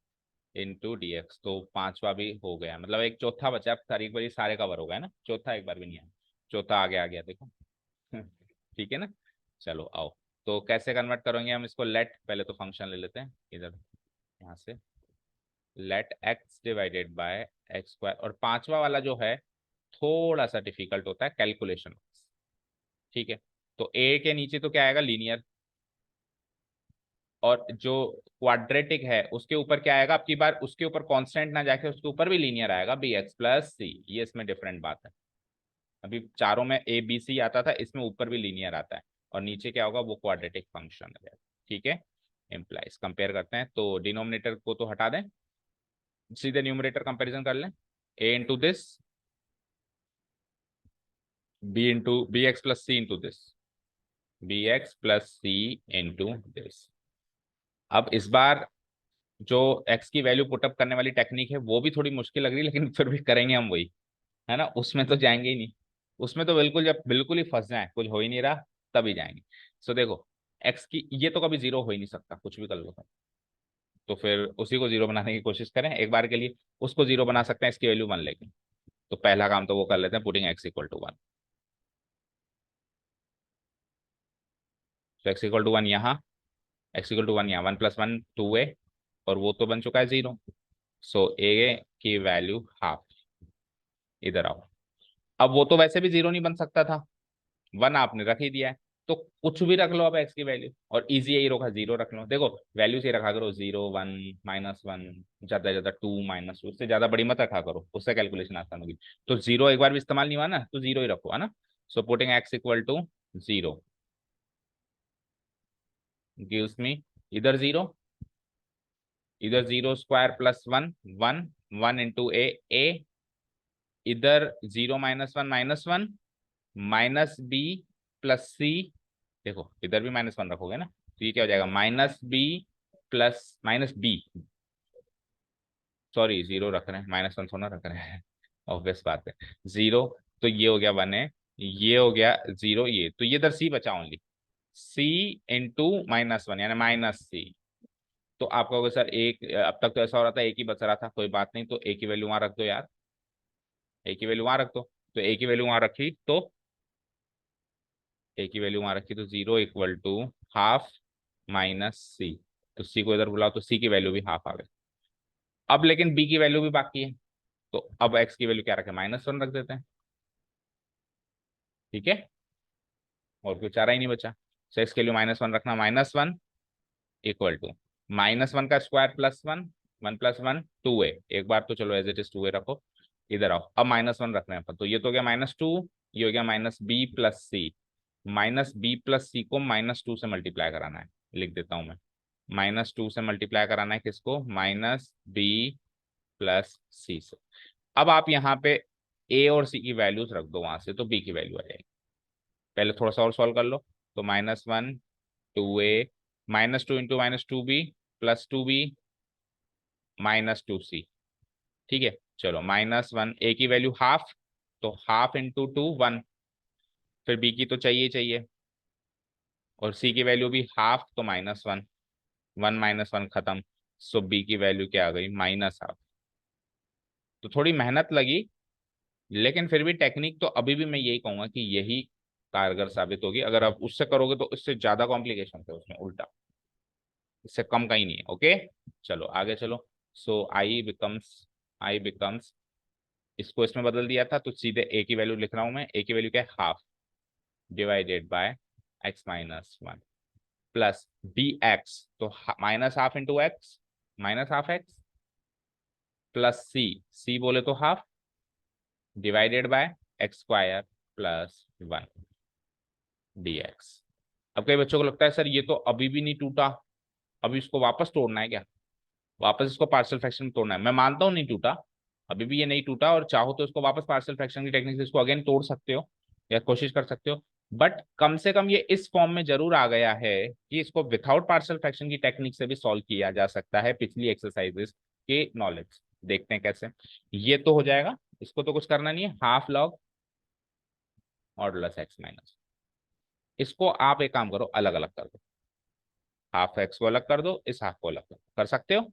इंटू dx, तो पांचवा भी हो गया, मतलब एक चौथा बचा, अब तारीख बारी सारे कवर हो गए ना, चौथा एक बार भी नहीं आया, चौथा आगे आ गया देखो। ठीक है ना, चलो आओ, तो कैसे कन्वर्ट करेंगे हम इसको, लेट, पहले तो फंक्शन ले लेते हैं इधर, यहाँ से, late x divided by x², और पांचवा वाला जो है थोड़ा सा डिफिकल्ट होता है कैलकुलेशन। ठीक है, तो a के नीचे तो क्या आएगा, लीनियर, और जो क्वाड्रेटिक है उसके ऊपर क्या आएगा, अब की बार उसके ऊपर कांस्टेंट ना जाके उसके ऊपर भी लीनियर आएगा, bx + c, ये इसमें डिफरेंट बात है। अभी चारों में a b c आता था, इसमें ऊपर भी लीनियर आता है, और नीचे क्या होगा, वो क्वाड्रेटिक फंक्शन है। ठीक है, इम्प्लाइज कंपेयर करते हैं, तो डिनोमिनेटर को तो हटा दें, सीधे न्यूमरेटर कंपैरिजन कर लें, a into this, b x plus c into this, b x plus c into this. अब इस बार जो x की वैल्यू पुटअप करने वाली टेक्निक है वो भी थोड़ी मुश्किल लग रही है, लेकिन फिर भी करेंगे हम वही, है ना, उसमें तो जाएंगे ही नहीं। उसमें तो बिल्कुल जब बिल्कुल ही फंस जाए, कुछ हो ही नहीं रहा, तभी जाएंगे। सो देखो, x की ये तो कभी जीरो हो ही नहीं सकता, कुछ भी कर लो तो फिर उसी को जीरो बनाने की कोशिश करें एक बार के लिए। उसको जीरो बना सकते हैं इसकी वैल्यू 1 लेके, तो पहला काम तो वो कर लेते हैं, पुटिंग x इक्वल टू 1। तो x इक्वल टू 1 यहाँ, x इक्वल टू 1 यहाँ, 1 + 1 2a, और वो तो बन चुका है 0। सो a की वैल्यू हाफ। इधर आओ, अब वो तो वैसे भी 0 नहीं बन सकता था, 1 आपने रख ही दिया है, तो कुछ भी रख लो अब x की वैल्यू, और इजी यही रखा, 0 रख लो। देखो वैल्यू से रखा करो, 0 1 -1, ज्यादा से ज्यादा 2 -2, उससे ज्यादा बड़ी मत रखा करो, उससे कैलकुलेशन आसान होगी। तो 0 एक बार भी इस्तेमाल नहीं हुआ ना, तो 0 ही रखो, है ना। So putting x equal to 0 gives me, इधर 0, इधर 0 स्क्वायर प्लस 1 1, 1 इंटू ए, इधर 0 -1 -1 माइनस बी प्लस सी। देखो इधर भी -1 रखोगे ना, तो ये क्या हो जाएगा, -b प्लस -b, सॉरी 0 रख रहे हैं, -1 थोड़ा रख रहे हैं, ऑब्वियस बात है 0। तो ये हो गया 1 है, ये हो गया 0, ये तो ये इधर सी बचा ओनली, सी इंटू -1 यानी -c। तो आप कहोगे सर एक, अब तक तो ऐसा हो रहा था एक ही बच रहा था, कोई बात नहीं, तो ए की वैल्यू वहां रख दो यार, ए की वैल्यू वहां रख दो। तो ए की वैल्यू वहां रखी, तो ए की वैल्यू वहां रखी, तो 0 इक्वल टू हाफ -c। तो सी को इधर बुलाओ, तो सी की वैल्यू भी हाफ आ गई। अब लेकिन बी की वैल्यू भी बाकी है, तो अब एक्स की वैल्यू क्या रखें, -1 रख देते हैं। ठीक है, और कोई चारा ही नहीं बचा। तो एक्स की वैल्यू -1 रखना, -1 इक्वल टू -1 का स्क्वायर प्लस 1, 1 + 1 2a, एक बार तो चलो एज इट इज 2a रखो। इधर आओ, अब -1 रखना है अपन, तो ये तो हो गया -2, ये हो गया -b प्लस सी, -b प्लस सी को -2 से मल्टीप्लाई कराना है, लिख देता हूं मैं, -2 से मल्टीप्लाई कराना है किसको, -b प्लस सी से। अब आप यहाँ पे a और c की वैल्यूज रख दो वहां से, तो b की वैल्यू आ जाएगी। पहले थोड़ा सा और सॉल्व कर लो, तो -1 2a, -2 into -2b plus 2b -2c। ठीक है, चलो -1, a की वैल्यू हाफ, तो हाफ इंटू 2 1, फिर b की तो चाहिए ही चाहिए, और c की वैल्यू भी हाफ, तो -1, 1 -1 खत्म। सो b की वैल्यू क्या आ गई, -हाफ। तो थोड़ी मेहनत लगी, लेकिन फिर भी टेक्निक तो अभी भी मैं यही कहूंगा कि यही कारगर साबित होगी। अगर आप उससे करोगे तो इससे ज्यादा कॉम्प्लिकेशन है उसमें, उल्टा, इससे कम का ही नहीं है। ओके, चलो आगे चलो। सो आई बिकम्स, इसको इसमें बदल दिया था, तो सीधे ए की वैल्यू लिख रहा हूं मैं, ए की वैल्यू क्या है, half, divided by x-1 plus b x, तो -half into x, -half x plus c, c बोले तो half, divided by x² plus 1 dx। अब कई बच्चों को लगता है सर ये तो अभी भी नहीं टूटा, अभी इसको वापस तोड़ना है क्या, वापस इसको पार्शियल फ्रैक्शन में तोड़ना है। मैं मानता हूँ नहीं टूटा, अभी भी ये नहीं टूटा, और चाहो तो इसको वापस पार्शियल फ्रैक्शन की टेक्निक से इसको अगेन तोड़ सकते हो या कोशिश कर सकते हो, बट कम से कम ये इस फॉर्म में जरूर आ गया है कि इसको विथआउट पार्शियल फ्रैक्शन की टेक्निक से भी सॉल्व किया जा सकता है, पिछली एक्सरसाइजेस के नॉलेज। देखते हैं कैसे। ये तो हो जाएगा, इसको तो कुछ करना नहीं है, हाफ लॉग मॉडुलस x-, इसको आप एक काम करो, अलग अलग कर दो, हाफ एक्स को अलग कर दो, इस हाफ को अलग कर सकते हो।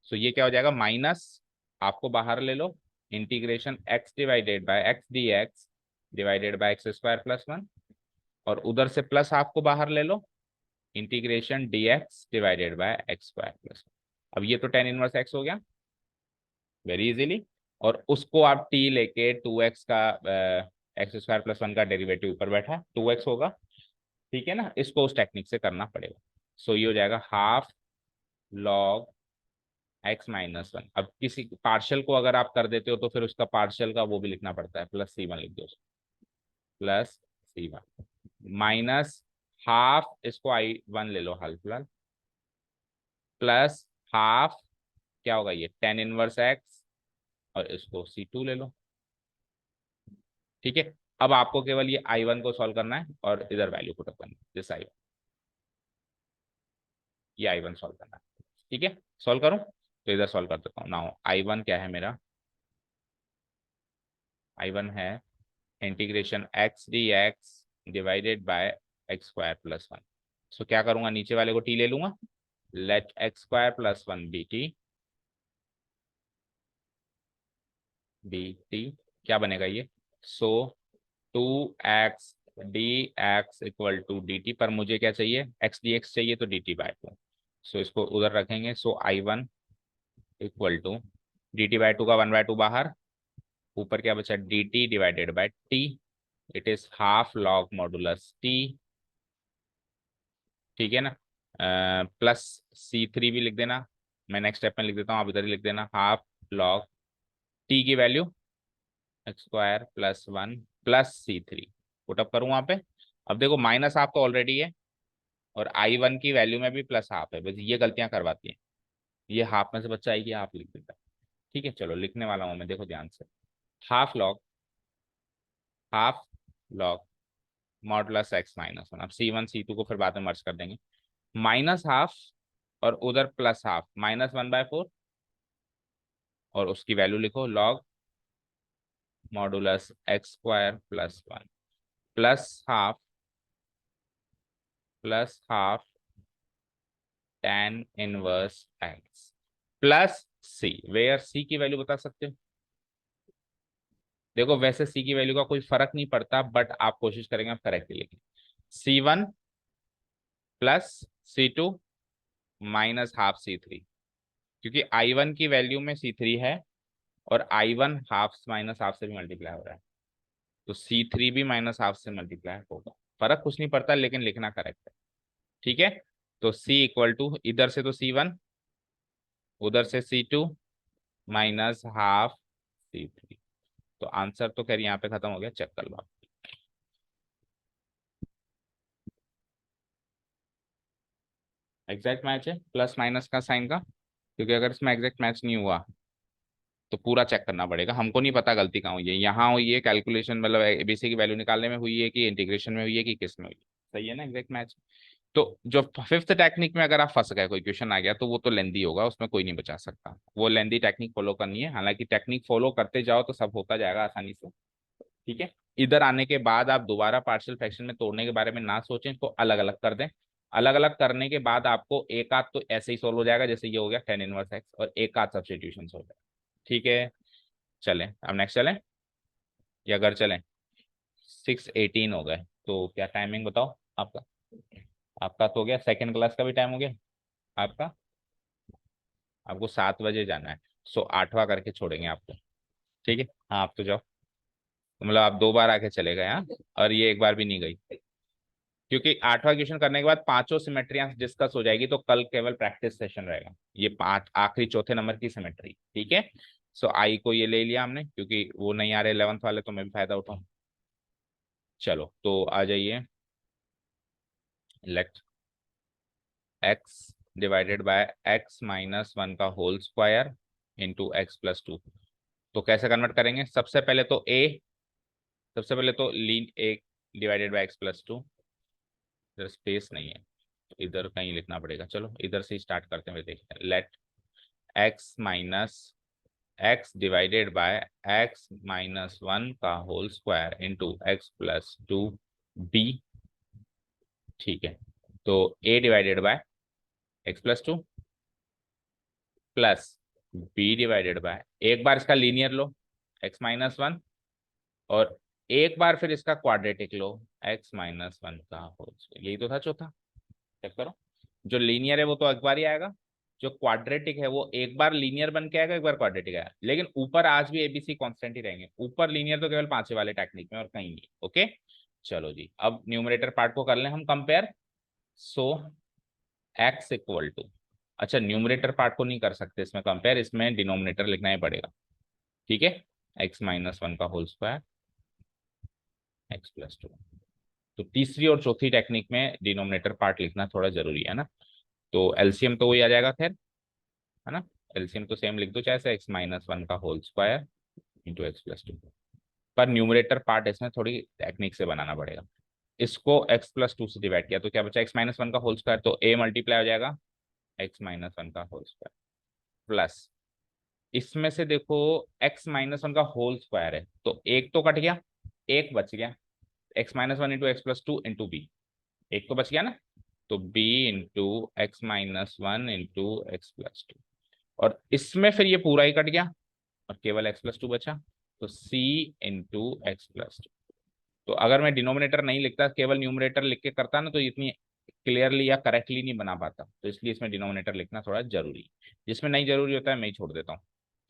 सो ये क्या हो जाएगा, माइनस, आपको बाहर ले लो, integration x divided by x dx divided by x² plus 1, और उधर से प्लस हाफ को बाहर ले लो, integration dx divided by x² plus 1। अब ये तो tan इनवर्स x हो गया वेरी इजीली, और उसको आप t लेके 2x का x² प्लस 1 का डेरिवेटिव ऊपर बैठा 2x होगा। ठीक है ना, इसको उस टेक्निक से करना पड़ेगा। सो ये हो जाएगा हाफ लॉग x-1। अब किसी पार्शियल को अगर आप कर देते हो तो फिर उसका पार्शियल का वो भी लिखना पड़ता है, +c1 लिख दो, +c1 माइनस हाफ इसको I1 ले लो हाल फिलहाल, प्लस हाफ क्या होगा ये tan इनवर्स x, और इसको C2 ले लो। ठीक है, अब आपको केवल ये I1 को सॉल्व करना है और इधर वैल्यू पुटअप करनी है, दिस I1, ये I1 सॉल्व करना है। ठीक है, सॉल्व करूं तो इधर सॉल्व कर देता हूँ। नाउ I1 क्या है मेरा, I1 है integration x dx divided by x square plus one. So क्या करूंगा, नीचे वाले को t ले लूंगा, let x square plus one bt क्या बनेगा ये, so 2x dx equal to dt, पर मुझे क्या चाहिए x dx चाहिए तो dt बाय टू। सो इसको उधर रखेंगे, so I1 equal to dt by two का 1/2 बाहर, ऊपर क्या बचा dt divided by t, it is half log modulus t। ठीक है ना, प्लस C3 भी लिख देना, मैं नेक्स्ट स्टेप में लिख देता हूँ, आप इधर ही लिख देना, हाफ लॉग t की value x square plus one plus C3, put up करूँ वहां पे। अब देखो माइनस हाफ तो ऑलरेडी है, और I1 की वैल्यू में भी प्लस हाफ है, बस ये गलतियां करवाती हैं, ये हाफ में से बच्चा आएगी हाफ लिख देता है। ठीक है, चलो लिखने वाला हूँ मैं, देखो ध्यान से, half log modulus x minus one. अब C1 C2 को फिर बाद में मर्ज कर देंगे, माइनस हाफ और उधर प्लस हाफ, -1/4, और उसकी वैल्यू लिखो log modulus x square plus one, plus half tan inverse x plus C, where C की वैल्यू बता सकते हो। देखो वैसे C की वैल्यू का कोई फर्क नहीं पड़ता, बट आप कोशिश करेंगे आप करेक्टली लिखें, C1 plus C2 minus half C3, क्योंकि I1 की वैल्यू में C3 है, और I1 हाफ माइनस हाफ से भी मल्टीप्लाई हो रहा है, तो C3 भी माइनस हाफ से मल्टीप्लाई होगा, फर्क कुछ नहीं पड़ता, लेकिन लिखना करेक्ट है। ठीक है, तो C इक्वल टू इधर से तो C1, उधर से C2 माइनस हाफ C3, तो आंसर तो खैर यहाँ पे खत्म हो गया, चेक कर लो आप। एग्जैक्ट मैच है प्लस माइनस का साइन का, क्योंकि अगर इसमें एग्जैक्ट मैच नहीं हुआ तो पूरा चेक करना पड़ेगा, हमको नहीं पता गलती कहाँ हुई है, यहाँ हुई है कैलकुलेशन, मतलब एबीसी की वैल्यू निकालने में हुई है कि इंटीग्रेशन में हुई है कि किस में हुई है, सही है ना एग्जैक्ट मैच। तो जो फिफ्थ टेक्निक में अगर आप फंस गए, कोई क्वेश्चन आ गया, तो वो तो लेंदी होगा, उसमें कोई नहीं बचा सकता, वो लेंदी टेक्निक फॉलो करनी है, हालांकि टेक्निक फॉलो करते जाओ तो सब होता जाएगा आसानी से। ठीक है, इधर आने के बाद आप दोबारा पार्शियल फ्रैक्शन में तोड़ने के बारे में ना सोचें, इसको अलग अलग कर दें, अलग अलग करने के बाद आपको एक आध तो ऐसे ही सोल्व हो जाएगा, जैसे ये हो गया tan इनवर्स एक्स, और एक आध सब्स्टिट्यूशन हो जाएगा। ठीक है, चलें अब नेक्स्ट चलें, या घर चलें, 6:18 हो गए, तो क्या टाइमिंग बताओ आपका, आपका तो हो गया, सेकेंड क्लास का भी टाइम हो गया आपका, आपको 7 बजे जाना है, सो 8वां करके छोड़ेंगे आपको। ठीक है, हाँ आप तो जाओ, तो मतलब आप 2 बार आके चले गए, हाँ, और ये एक बार भी नहीं गई, क्योंकि 8वां क्वेश्चन करने के बाद पांचों सिमेट्रियां डिस्कस हो जाएगी, तो कल केवल प्रैक्टिस सेशन रहेगा, ये पांच आखिरी चौथे नंबर की सिमेट्री। ठीक है, सो आई को ये ले लिया हमने, क्योंकि वो नहीं आ रहे 11th वाले, तो मैं भी फायदा उठाऊं। चलो तो आ जाइए, let x divided by x minus one का whole square into x plus two. तो कैसे कन्वर्ट करेंगे, सबसे पहले तो लीन a divided by x plus two, इधर स्पेस नहीं है तो इधर कहीं लिखना पड़ेगा, चलो इधर से स्टार्ट करते हुए देखते हैं, let x minus x divided by x minus one का whole square into x plus two b. ठीक है, तो a divided by x plus two plus B divided by, एक बार इसका लीनियर लो एक्स माइनस वन, और एक बार फिर इसका क्वाड्रेटिक लो एक्स माइनस वन का होल स्क्वायर, यही तो था चौथा। चेक करो, जो लीनियर है वो तो एक बार ही आएगा, जो क्वाड्रेटिक है वो एक बार लीनियर बन के आएगा, एक बार क्वाड्रेटिक आएगा, लेकिन ऊपर आज भी एबीसी कांस्टेंट ही रहेंगे, ऊपर लीनियर तो केवल पांचवे वाले टेक्निक में और कहीं नहीं। ओके, चलो जी, अब न्यूमरेटर पार्ट को कर लें हम compare, so x equal to, अच्छा न्यूमरेटर पार्ट को नहीं कर सकते इसमें कंपेयर, इसमें डिनोमिनेटर लिखना ही पड़ेगा। ठीक है, एक्स माइनस वन का whole square x plus two, तो तीसरी और चौथी टेक्निक में डिनोमिनेटर पार्ट लिखना थोड़ा जरूरी है ना। तो एलसीएम तो वही आ जाएगा खैर, है ना। एलसीएम तो सेम लिख दो, चाहे से x-1 का होल स्क्वायर इंटू x+2। पर न्यूमरेटर पार्ट इसमें थोड़ी टेक्निक से बनाना पड़ेगा। इसको x+2 से डिवाइड किया तो क्या बचा, x-1 का होल स्क्वायर, तो a मल्टीप्लाई हो जाएगा x-1 का होल स्क्वायर प्लस, इसमें से देखो x-1 का होल स्क्वायर है तो एक तो कट गया, एक बच गया, x-1 into x+2 into B, एक तो बच गया ना। तो b into x-1 into x+2, और इसमें फिर ये पूरा ही कट गया और केवल x+2 बचा, तो c इंटू x+2। तो अगर मैं डिनोमिनेटर नहीं लिखता, केवल न्यूमरेटर लिख के करता ना, तो इतनी क्लियरली या करेक्टली नहीं बना पाता। तो इसलिए इसमें डिनोमिनेटर लिखना थोड़ा जरूरी है। जिसमें नहीं जरूरी होता है मैं ही छोड़ देता हूँ।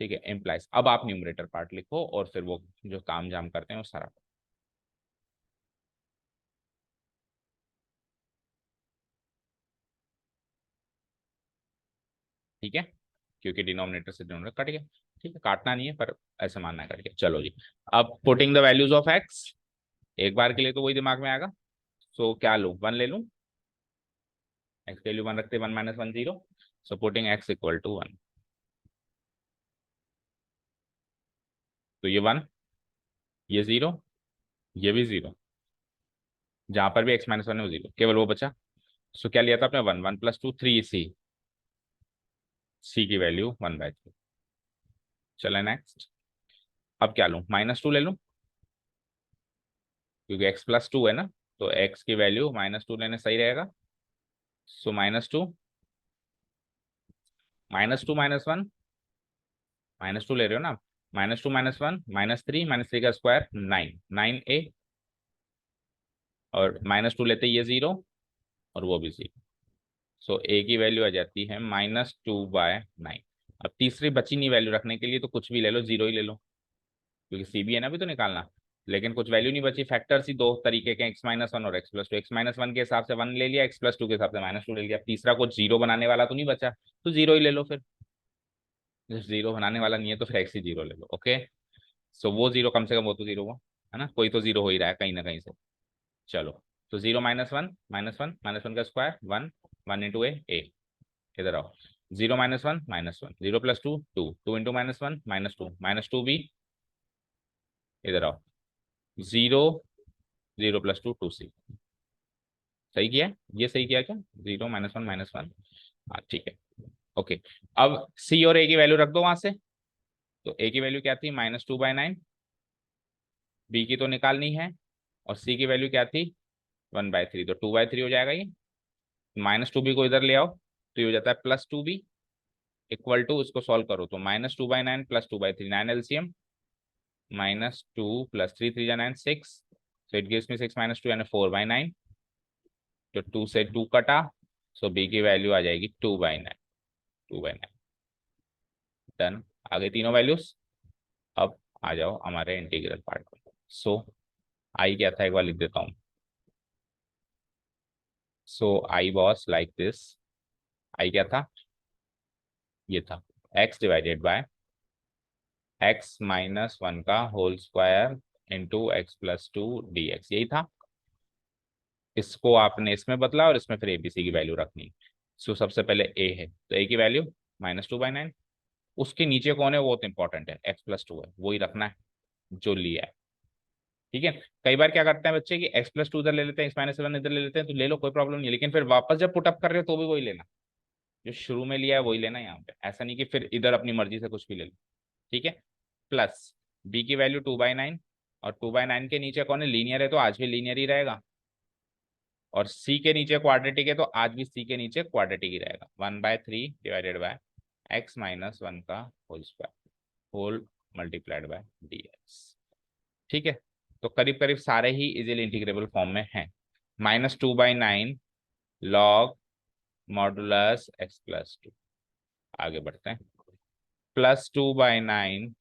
ठीक है, इम्प्लाइज। अब आप न्यूमरेटर पार्ट लिखो और फिर वो जो काम जाम करते हैं वो सारा। ठीक है, क्योंकि डिनोमिनेटर से डिनोमिनेटर कट गया। ठीक है, काटना नहीं है पर ऐसे मानना है कट गया। चलो जी, अब putting the values of x, एक बार के लिए तो वही दिमाग में आएगा। सो क्या लूँ, 1 ले लूँ, एक्स की वैल्यू 1 रखते, 1 - 1 0। So putting x equal to 1, तो ये 1, ये 0, ये भी 0, जहां पर भी x-1 है वो 0, केवल वो बचा। सो क्या लिया था आपने, 1, 1+2 3c, c की वैल्यू 1/3। चले नेक्स्ट। अब क्या लूँ, -2 ले लूँ, क्योंकि x+2 है ना, तो x की वैल्यू -2 लेने सही रहेगा। सो -2, -2 - 1, -2 ले रहे हो ना, -2 - 1 -3, -3 का स्क्वायर 9, 9a, और -2 लेते ये 0 और वो भी 0। सो a की वैल्यू आ जाती है -2/9। अब तीसरी बची नहीं वैल्यू रखने के लिए, तो कुछ भी ले लो, 0 ही ले लो, क्योंकि सी भी है ना अभी तो निकालना। लेकिन कुछ वैल्यू नहीं बची, फैक्टर्स ही दो तरीके के, x-1 और x+2। x-1 के हिसाब से 1 ले लिया, x+2 के हिसाब से -2 ले लिया। तीसरा कुछ जीरो बनाने वाला तो नहीं बचा, तो 0 ही ले लो फिर। जीरो बनाने वाला नहीं है तो फिर x ही 0 ले लो। ओके, सो वो 0 कम से कम वो तो 0 हुआ, है ना, कोई तो 0 हो ही रहा है कहीं ना कहीं से। चलो, तो 0 -1 का स्क्वायर 1, 1 इंटू ए, इधर आओ। 0 - 1 -1, 0+2 2, 2 इंटू -1 -2, -2 भी, इधर आओ। 0, 0+2 2c, सही किया है? ये सही किया क्या, 0 -1 -1। हाँ ठीक है, ओके। अब c और a की वैल्यू रख दो वहां से। तो a की वैल्यू क्या थी, -2/9, b की तो निकालनी है, और c की वैल्यू क्या थी, 1/3, तो 2/3 हो जाएगा ये। -2b को इधर ले आओ, तो ये हो जाता है +2b इक्वल टू, इसको सॉल्व करो तो -2/9 +2/3, 9 LCM, -2 + 3 3 9 6, so it gives me 6 - 2 यानी 4/9। तो 2 से 2 कटा, सो b की वैल्यू आ जाएगी 2/9, 2/9। डन, आ गई तीनों वैल्यूज। अब आ जाओ हमारे इंटीग्रल पार्ट पर। सो आई क्या था, एक बार लिख देता हूँ। सो आई वॉज लाइक दिस, आई क्या था, ये था x डिवाइडेड बाय x-1 का whole square into x+2 dx, यही था। इसको आपने इसमें बदला और इसमें फिर एबीसी की वैल्यू रखनी। सो सबसे पहले ए है, तो ए की वैल्यू -2/9। उसके नीचे कौन है वो तो इंपॉर्टेंट है, x+2 है, वही रखना है जो लिया है। ठीक है, कई बार क्या करते हैं बच्चे कि x+2 इधर ले लेते हैं, x-1 इधर ले लेते हैं, तो ले लो कोई प्रॉब्लम नहीं है, लेकिन फिर वापस जब पुटअप कर रहे हो तो भी वही लेना, जो शुरू में लिया है वही लेना यहाँ पे। ऐसा नहीं कि फिर इधर अपनी मर्जी से कुछ भी ले लो। ठीक है, प्लस b की वैल्यू 2/9, और 2/9 के नीचे कौन है, लीनियर है तो आज भी लीनियर ही रहेगा, और c के नीचे क्वाड्रेटिक है तो आज भी c के नीचे क्वाड्रेटिक ही रहेगा। 1/3 डिवाइडेड बाय x-1 का whole square, whole multiplied by dx। ठीक है, तो करीब करीब सारे ही इजीली इंटीग्रेबल फॉर्म में हैं। -2/9 लॉग मॉडुलस x+2, आगे बढ़ते हैं। +2/9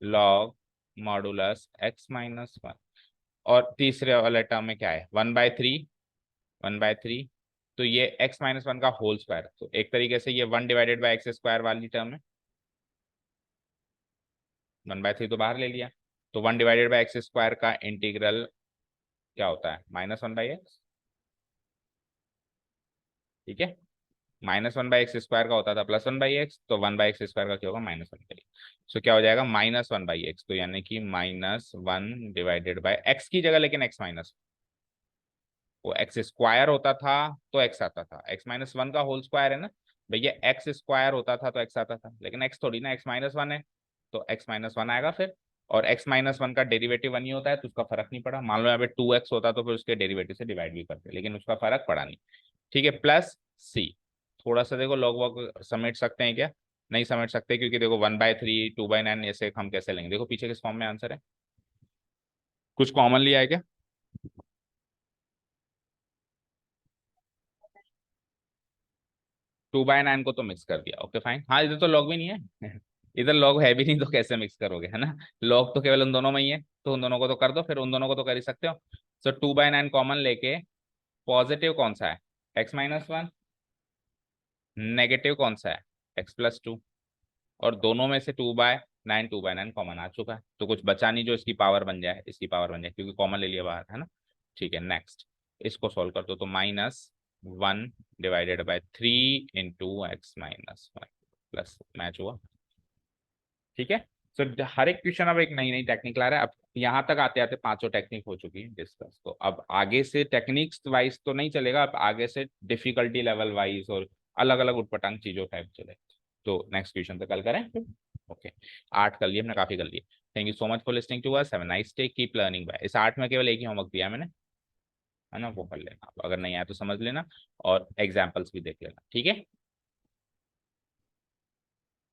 लॉग मॉडुलस x-1, और तीसरे वाले टर्म में क्या है, 1/3, 1/3, तो ये x-1 का होल स्क्वायर, तो एक तरीके से ये 1 डिवाइडेड बाई x² वाली टर्म है। 1/3 तो बाहर ले लिया, तो 1 डिवाइडेड बाई x² का इंटीग्रल क्या होता है -1/x, ठीक है। -1/x² का होता था +1/x, तो 1/x² का क्या होगा -1/x। सो क्या हो जाएगा -1/x, तो यानी कि -1 / x की जगह लेकिन x माइनस, वो x² होता था तो x आता था, x-1 का होल स्क्वायर है ना भैया, x² होता था तो x आता था, लेकिन x थोड़ी ना, x-1 है तो x-1 आएगा फिर। और x-1 का डेरिवेटिव 1 ही होता है तो उसका फर्क नहीं पड़ा। मान लो यहाँ पे 2x होता तो फिर उसके डेरिवेटिव से डिवाइड भी करते, लेकिन उसका फर्क पड़ा नहीं, ठीक है। प्लस c, थोड़ा सा देखो लॉग वॉग समेट सकते हैं क्या, नहीं समेट सकते, क्योंकि देखो 1/3 2/9 ऐसे हम कैसे लेंगे, देखो पीछे किस फॉर्म में आंसर है, कुछ कॉमन लिया है क्या। 2/9 को तो मिक्स कर दिया, ओके फाइन। हाँ इधर तो लॉग भी नहीं है इधर लॉग है भी नहीं, तो कैसे मिक्स करोगे, है ना। लॉग तो केवल उन दोनों में ही है, तो उन दोनों को तो कर दो, फिर उन दोनों को तो कर ही सकते हो। सो 2/9 कॉमन लेके पॉजिटिव कौन सा है, x-1, नेगेटिव कौन सा है, x+2, और दोनों में से 2/9 2/9 कॉमन आ चुका है, तो कुछ बचा नहीं जो इसकी पावर बन जाए, इसकी पावर बन जाए, क्योंकि कॉमन ले लिया बाहर, है ना। ठीक है नेक्स्ट, इसको सोल्व कर दो, तो -1/3 × x-1 प्लस मैच हुआ, ठीक है। सो हर एक क्वेश्चन अब एक नई नई टेक्निक ला रहा है। अब यहाँ तक आते आते पांचों टेक्निक हो चुकी है डिस्कस, तो अब आगे से टेक्निक्स वाइज तो नहीं चलेगा, अब आगे से डिफिकल्टी लेवल वाइज और अलग अलग उटपटांग चीजों टाइप चले। तो नेक्स्ट क्वेश्चन तो कल करें। ओके, 8 कर लिए हमने, काफी कर लिए। Thank you so much for listening to us, have a nice day, keep learning bye. इस 8 में केवल एक ही होमवर्क दिया है मैंने, है ना, वो कर लेना, अगर नहीं आया तो समझ लेना और एग्जाम्पल्स भी देख लेना, ठीक है।